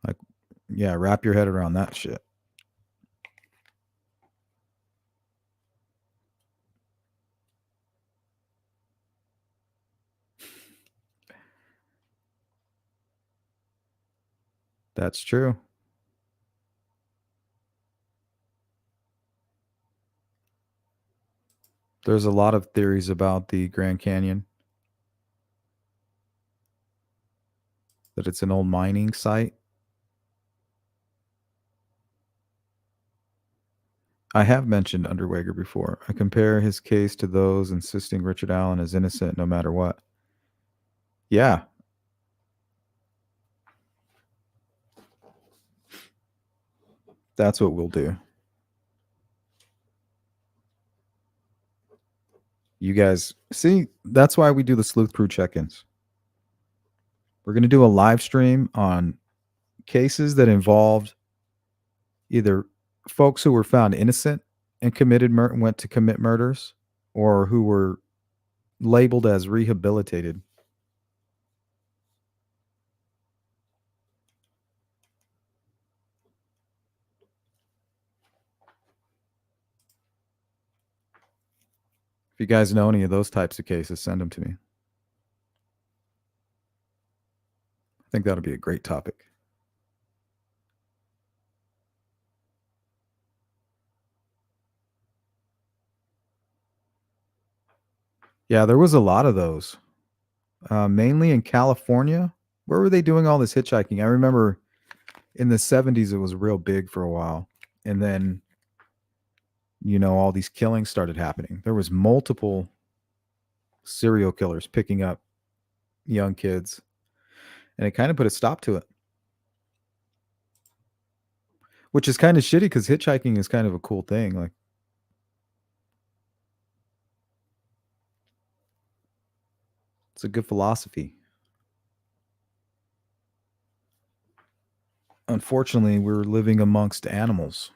Like, yeah, wrap your head around that shit. That's true. There's a lot of theories about the Grand Canyon. That it's an old mining site. I have mentioned Underweger before. I compare his case to those insisting Richard Allen is innocent no matter what. Yeah. That's what we'll do. You guys, see, that's why we do the Sleuth Crew check-ins. We're going to do a live stream on cases that involved either folks who were found innocent and went to commit murders, or who were labeled as rehabilitated. If you guys know any of those types of cases, send them to me. I think that'll be a great topic. Yeah, there was a lot of those, mainly in California. Where were they doing all this hitchhiking? I remember in the 70s, it was real big for a while. And then, you know, all these killings started happening. There was multiple serial killers picking up young kids. And it kind of put a stop to it. Which is kind of shitty because hitchhiking is kind of a cool thing. Like, it's a good philosophy. Unfortunately, we're living amongst animals.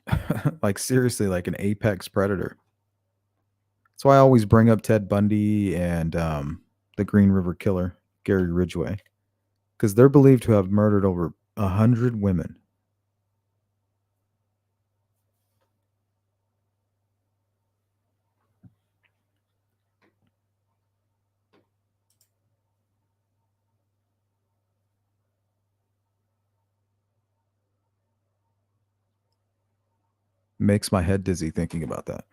Like, seriously, like an apex predator. That's why I always bring up Ted Bundy and the Green River Killer, Gary Ridgway, because they're believed to have murdered over 100 women. Makes my head dizzy thinking about that.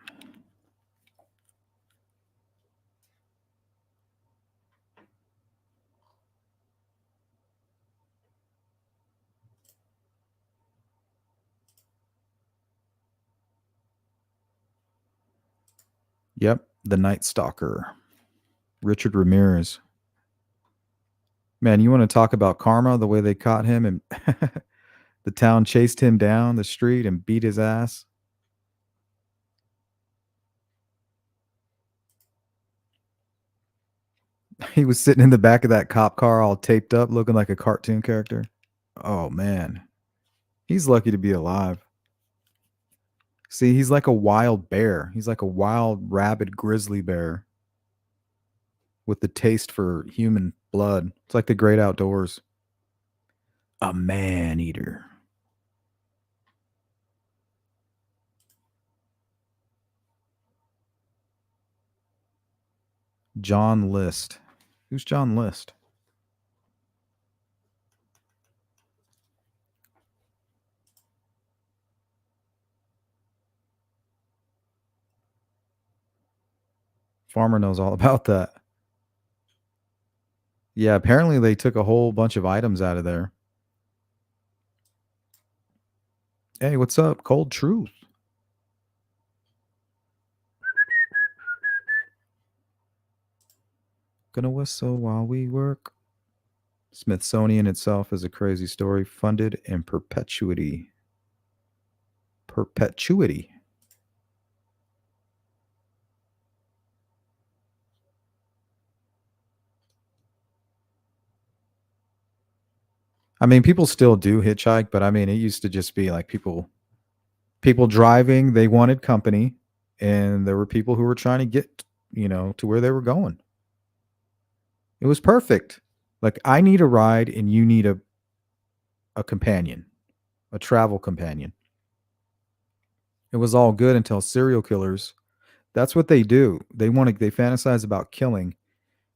Yep, the Night Stalker, Richard Ramirez. Man, you want to talk about karma, the way they caught him and the town chased him down the street and beat his ass. He was sitting in the back of that cop car all taped up, looking like a cartoon character. Oh, man. He's lucky to be alive. See, he's like a wild bear. He's like a wild, rabid grizzly bear with the taste for human blood. It's like the great outdoors. A man-eater. John List. Who's John List? Farmer knows all about that. Yeah, apparently they took a whole bunch of items out of there. Hey, what's up? Cold Truth. Gonna whistle while we work. Smithsonian itself is a crazy story, funded in perpetuity. Perpetuity. I mean, people still do hitchhike, but I mean, it used to just be like people driving, they wanted company, and there were people who were trying to get, to where they were going. It was perfect. Like, I need a ride and you need a companion, a travel companion. It was all good until serial killers, that's what they do. They fantasize about killing,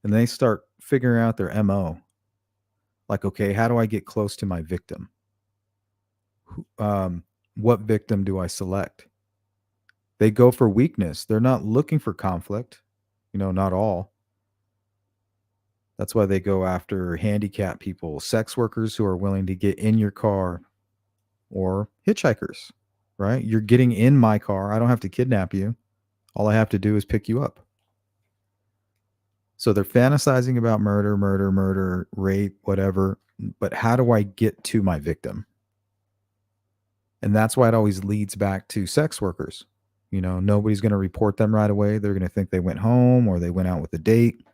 and they start figuring out their MO. Like, okay, how do I get close to my victim? What victim do I select? They go for weakness. They're not looking for conflict. Not all. That's why they go after handicapped people, sex workers who are willing to get in your car, or hitchhikers, right? You're getting in my car. I don't have to kidnap you. All I have to do is pick you up. So they're fantasizing about murder, rape, whatever. But how do I get to my victim? And that's why it always leads back to sex workers. Nobody's going to report them right away. They're going to think they went home or they went out with a date.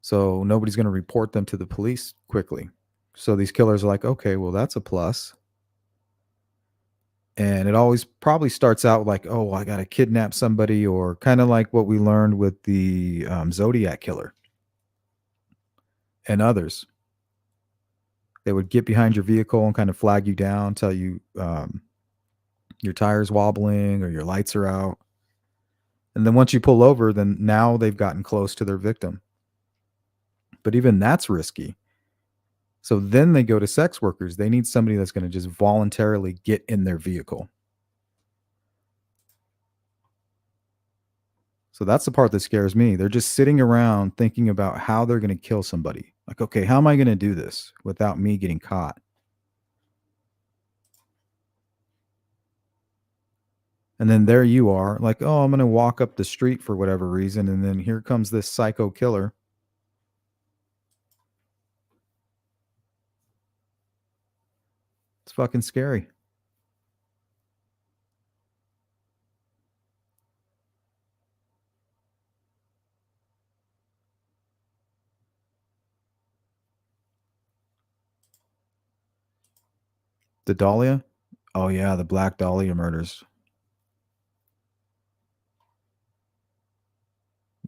So nobody's going to report them to the police quickly. So these killers are like, okay, well, that's a plus. And it always probably starts out like, oh, I got to kidnap somebody, or kind of like what we learned with the Zodiac killer and others. They would get behind your vehicle and kind of flag you down, tell you your tire's wobbling or your lights are out. And then once you pull over, then now they've gotten close to their victim. But even that's risky. So then they go to sex workers. They need somebody that's going to just voluntarily get in their vehicle. So that's the part that scares me. They're just sitting around thinking about how they're going to kill somebody. Like, okay, how am I going to do this without me getting caught? And then there you are, like, oh, I'm going to walk up the street for whatever reason. And then here comes this psycho killer. It's fucking scary. The Dahlia? Oh, yeah, the Black Dahlia murders.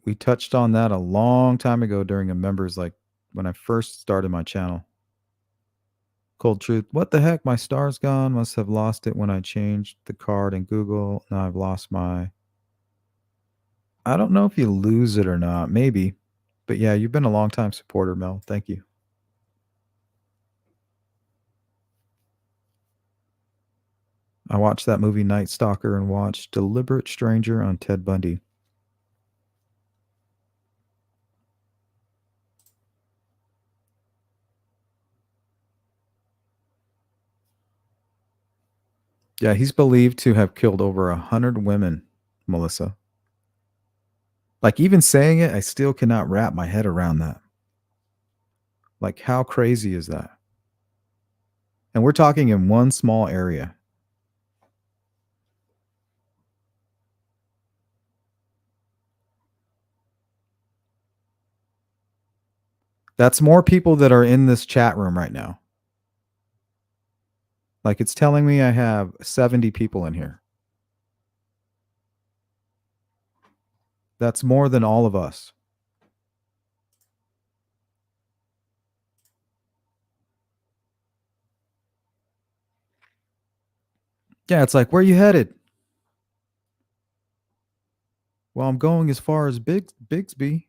We touched on that a long time ago during a members, like when I first started my channel. Cold Truth. What the heck? My star's gone. Must have lost it when I changed the card in Google. Now I've lost my... I don't know if you lose it or not. Maybe. But yeah, you've been a long time supporter, Mel. Thank you. I watched that movie Night Stalker and watched Deliberate Stranger on Ted Bundy. Yeah, he's believed to have killed over 100 women, Melissa. Like, even saying it, I still cannot wrap my head around that. Like, how crazy is that? And we're talking in one small area. That's more people that are in this chat room right now. Like, it's telling me I have 70 people in here. That's more than all of us. Yeah, it's like, where are you headed? Well, I'm going as far as Bigsby.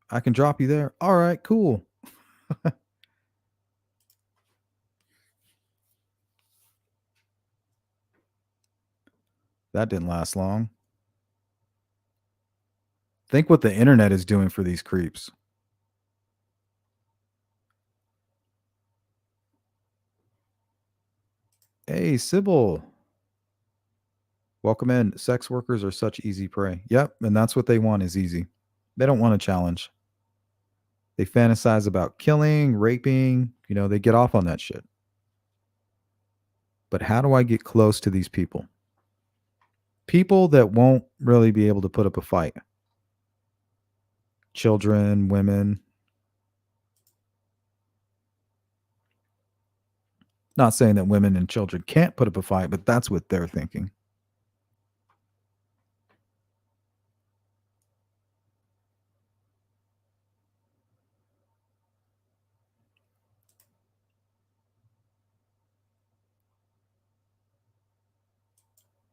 I can drop you there. All right, cool. That didn't last long. Think what the internet is doing for these creeps. Hey, Sybil. Welcome in. Sex workers are such easy prey. Yep, and that's what they want is easy. They don't want a challenge. They fantasize about killing, raping. You know, they get off on that shit. But how do I get close to these people? People that won't really be able to put up a fight. Children, women. Not saying that women and children can't put up a fight, but that's what they're thinking.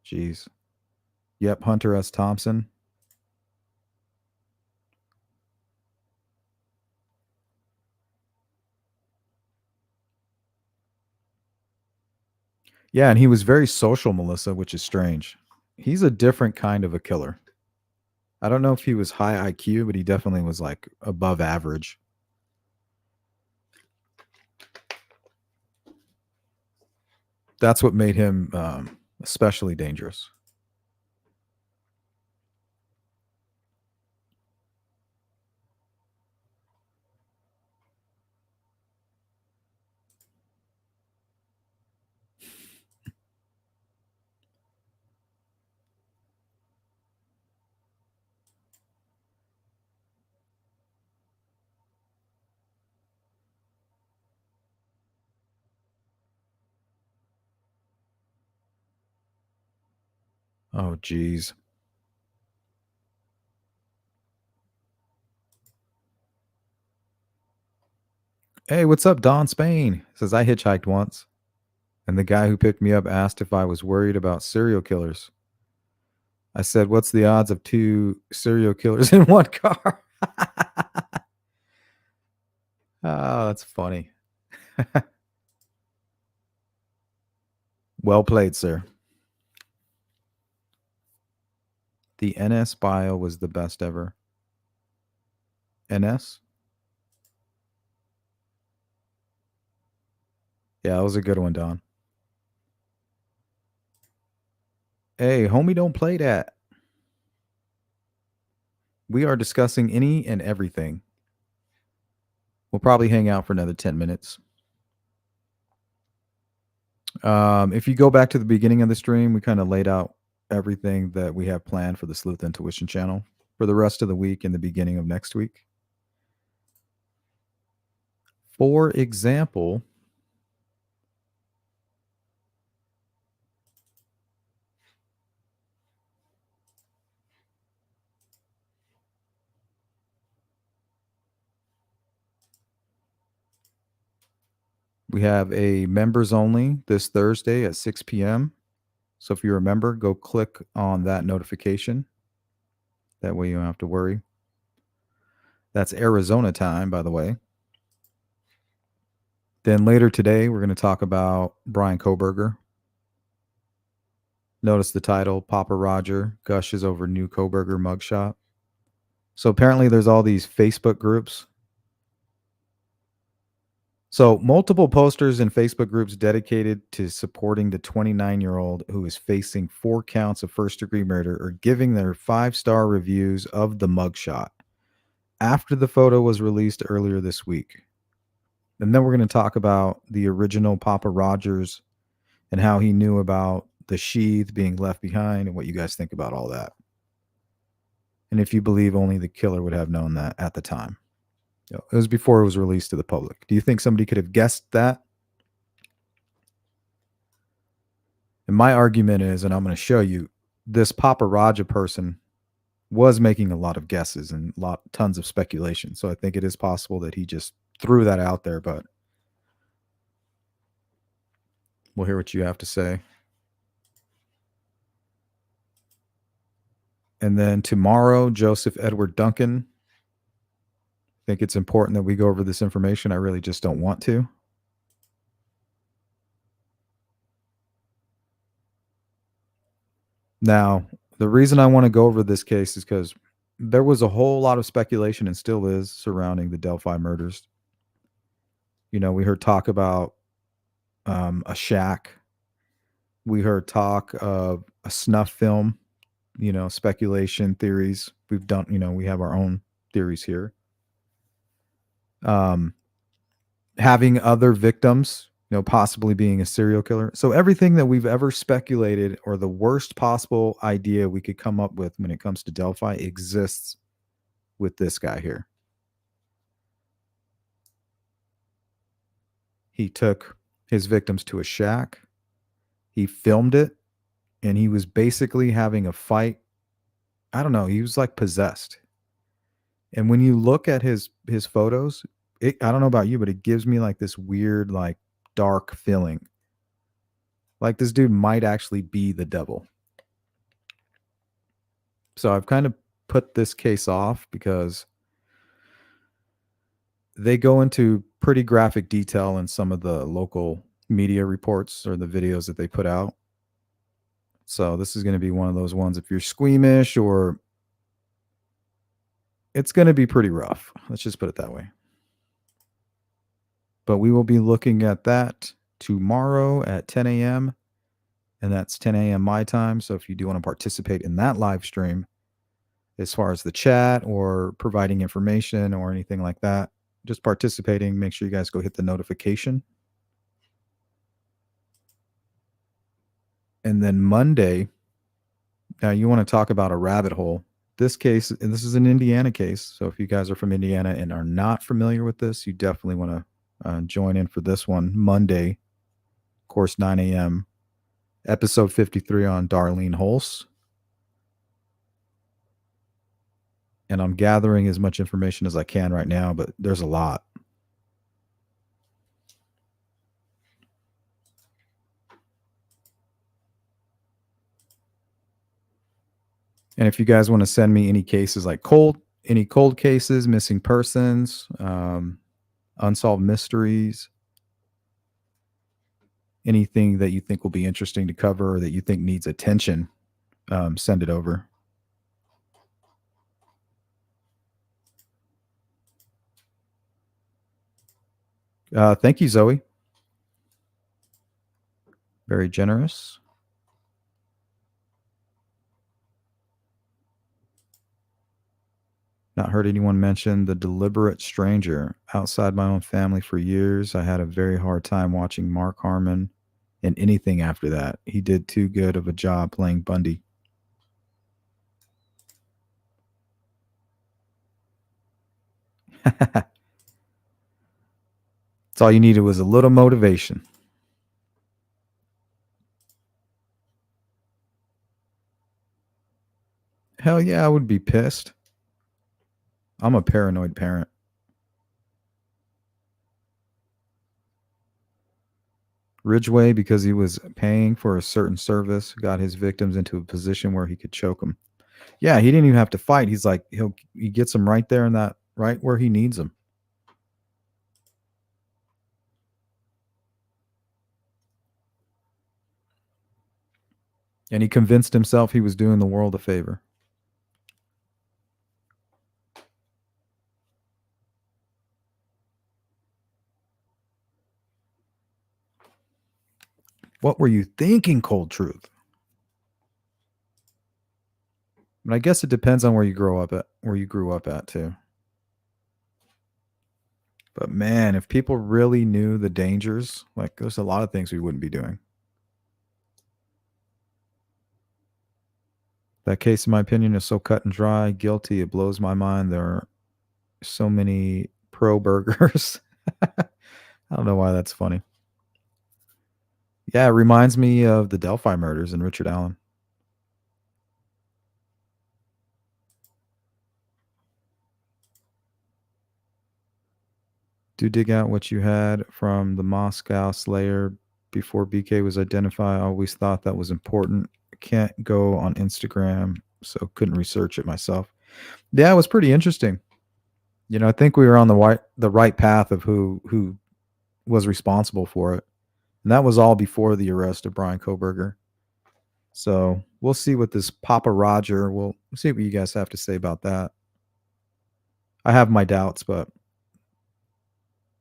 Jeez. Yep, Hunter S. Thompson. Yeah, and he was very social, Melissa, which is strange. He's a different kind of a killer. I don't know if he was high IQ, but he definitely was like above average. That's what made him especially dangerous. Oh, geez. Hey, what's up, Don Spain? Says I hitchhiked once, and the guy who picked me up asked if I was worried about serial killers. I said, "What's the odds of 2 serial killers in one car?" Oh, that's funny. Well played, sir. The NS bio was the best ever. NS? Yeah, that was a good one, Don. Hey, homie, don't play that. We are discussing any and everything. We'll probably hang out for another 10 minutes. If you go back to the beginning of the stream, we kind of laid out everything that we have planned for the Sleuth Intuition channel for the rest of the week and the beginning of next week. For example, we have a members only this Thursday at 6 p.m. So if you remember, go click on that notification. That way you don't have to worry. That's Arizona time, by the way. Then later today, we're going to talk about Brian Koberger. Notice the title, Papa Roger gushes over new Koberger mugshot. So apparently there's all these Facebook groups. So multiple posters in Facebook groups dedicated to supporting the 29-year-old who is facing 4 counts of first-degree murder are giving their 5-star reviews of the mugshot after the photo was released earlier this week. And then we're going to talk about the original Papa Rogers and how he knew about the sheath being left behind and what you guys think about all that. And if you believe only the killer would have known that at the time. It was before it was released to the public. Do you think somebody could have guessed that? And my argument is, and I'm going to show you, this Papa Raja person was making a lot of guesses and tons of speculation. So I think it is possible that he just threw that out there, but we'll hear what you have to say. And then tomorrow, Joseph Edward Duncan. I think it's important that we go over this information. I really just don't want to. Now, the reason I want to go over this case is because there was a whole lot of speculation, and still is, surrounding the Delphi murders. You know, we heard talk about a shack. We heard talk of a snuff film, you know, speculation theories. We've done, you know, we have our own theories here. Having other victims, you know, possibly being a serial killer. So everything that we've ever speculated, or the worst possible idea we could come up with when it comes to Delphi, exists with this guy here. He took his victims to a shack. He filmed it, and he was basically having a fight. I don't know. He was like possessed. And when you look at his photos, I don't know about you, but it gives me like this weird, like dark feeling. Like this dude might actually be the devil. So I've kind of put this case off because they go into pretty graphic detail in some of the local media reports or the videos that they put out. So this is going to be one of those ones, if you're squeamish, or it's going to be pretty rough. Let's just put it that way. But we will be looking at that tomorrow at 10 a.m. And that's 10 a.m. my time. So if you do want to participate in that live stream, as far as the chat or providing information or anything like that, just participating, make sure you guys go hit the notification. And then Monday, now you want to talk about a rabbit hole. This case, and this is an Indiana case. So if you guys are from Indiana and are not familiar with this, you definitely want to join in for this one. Monday, of course, 9 a.m., episode 53 on Darlene Hulse. And I'm gathering as much information as I can right now, but there's a lot. And if you guys want to send me any cases, like any cold cases, missing persons, unsolved mysteries, anything that you think will be interesting to cover or that you think needs attention, send it over. Thank you, Zoe. Very generous. Not heard anyone mention The Deliberate Stranger. Outside my own family for years, I had a very hard time watching Mark Harmon and anything after that. He did too good of a job playing Bundy. That's all you needed, was a little motivation. Hell yeah, I would be pissed. I'm a paranoid parent. Ridgway, because he was paying for a certain service, got his victims into a position where he could choke them. Yeah, he didn't even have to fight. He's like, he gets them right there in that, right where he needs them. And he convinced himself he was doing the world a favor. What were you thinking, Cold Truth? But I guess it depends on where you grew up at too. But man, if people really knew the dangers, like there's a lot of things we wouldn't be doing. That case, in my opinion, is so cut and dry. Guilty. It blows my mind. There are so many pro burgers. I don't know why that's funny. Yeah, it reminds me of the Delphi murders and Richard Allen. Do dig out what you had from the Moscow Slayer before BK was identified. I always thought that was important. Can't go on Instagram, so couldn't research it myself. Yeah, it was pretty interesting. You know, I think we were on the right path of who was responsible for it. And that was all before the arrest of Brian Kohberger. So we'll see what this Papa Roger, we'll see what you guys have to say about that. I have my doubts, but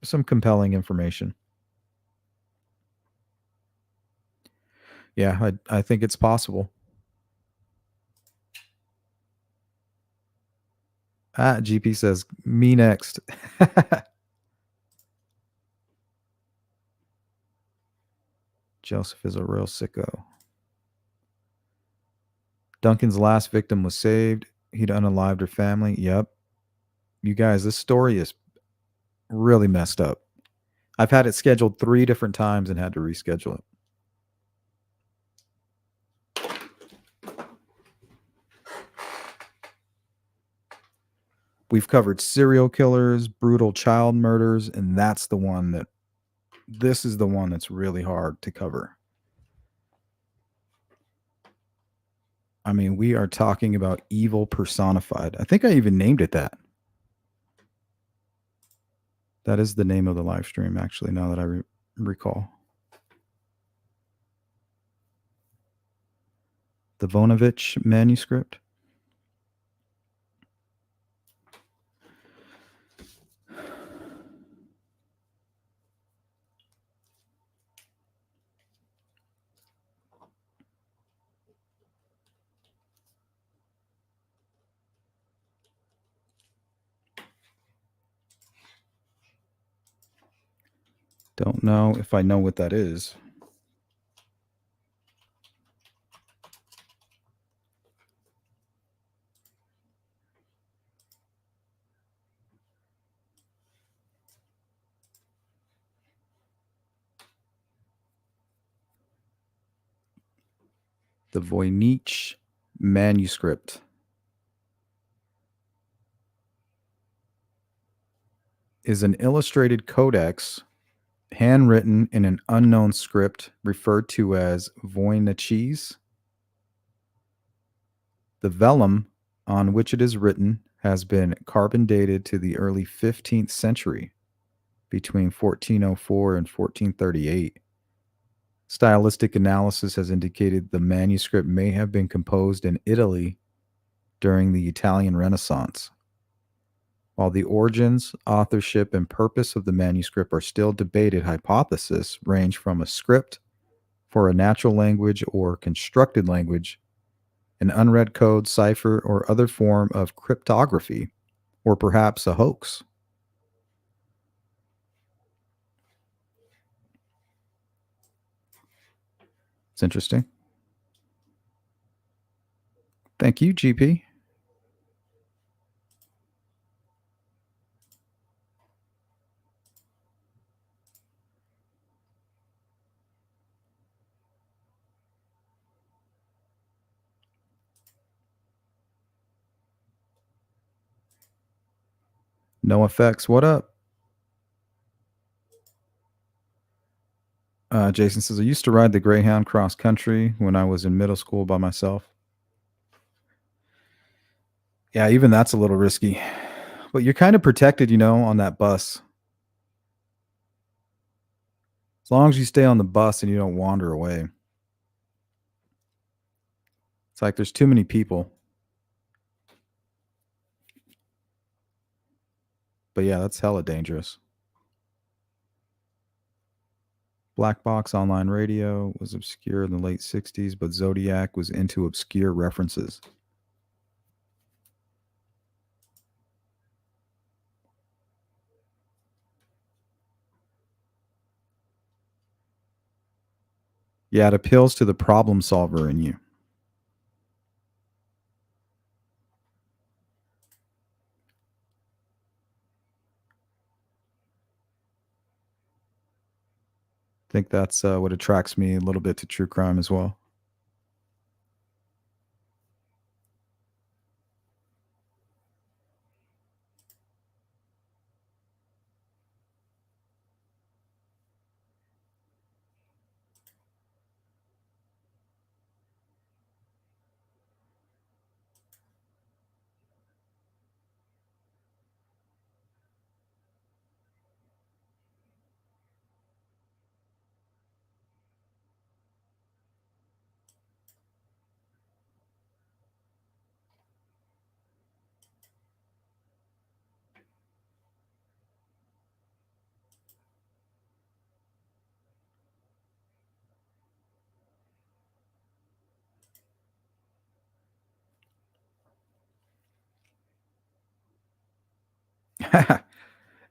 some compelling information. Yeah, I think it's possible. GP says, me next. Joseph is a real sicko. Duncan's last victim was saved. He'd unalived her family. Yep. You guys, this story is really messed up. I've had it scheduled 3 different times and had to reschedule it. We've covered serial killers, brutal child murders, and this is the one that's really hard to cover. I mean, we are talking about evil personified. I think I even named it that. That is the name of the live stream, actually, now that I recall. The Vonovich manuscript. Don't know if I know what that is. The Voynich manuscript. Is an illustrated codex handwritten in an unknown script referred to as Voynichese. The vellum on which it is written has been carbon dated to the early 15th century, between 1404 and 1438. Stylistic analysis has indicated the manuscript may have been composed in Italy during the Italian Renaissance. While the origins, authorship, and purpose of the manuscript are still debated, hypotheses range from a script for a natural language or constructed language, an unread code, cipher, or other form of cryptography, or perhaps a hoax. It's interesting. Thank you, GP. No effects. What up? Jason says, I used to ride the Greyhound cross country when I was in middle school by myself. Yeah, even that's a little risky. But you're kind of protected, on that bus. As long as you stay on the bus and you don't wander away. It's like there's too many people. But yeah, that's hella dangerous. Black Box Online Radio was obscure in the late 60s, but Zodiac was into obscure references. Yeah, it appeals to the problem solver in you. I think that's what attracts me a little bit to true crime as well.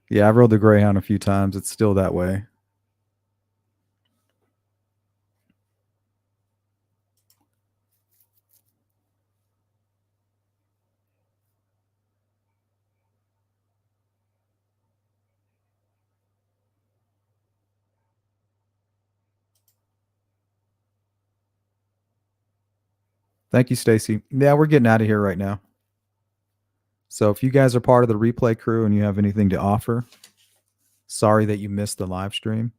Yeah, I've rode the Greyhound a few times. It's still that way. Thank you, Stacy. Yeah, we're getting out of here right now. So if you guys are part of the replay crew and you have anything to offer, sorry that you missed the live stream,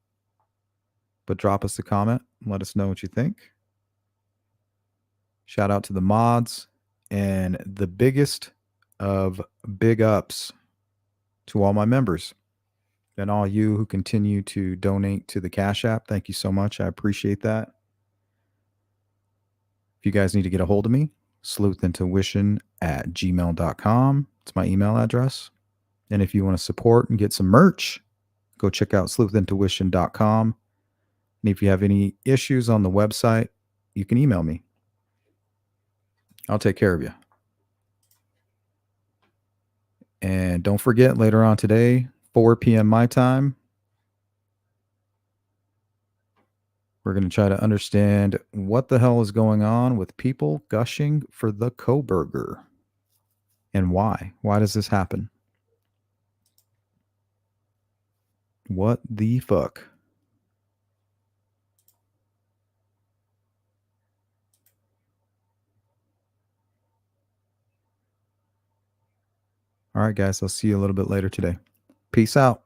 but drop us a comment and let us know what you think. Shout out to the mods and the biggest of big ups to all my members and all you who continue to donate to the Cash App. Thank you so much. I appreciate that. If you guys need to get a hold of me, sleuthintuition@gmail.com. It's my email address. And if you want to support and get some merch, go check out sleuthintuition.com. And if you have any issues on the website, you can email me. I'll take care of you. And don't forget, later on today, 4 p.m. my time, we're going to try to understand what the hell is going on with people gushing for the Koberger and why. Why does this happen? What the fuck? All right, guys, I'll see you a little bit later today. Peace out.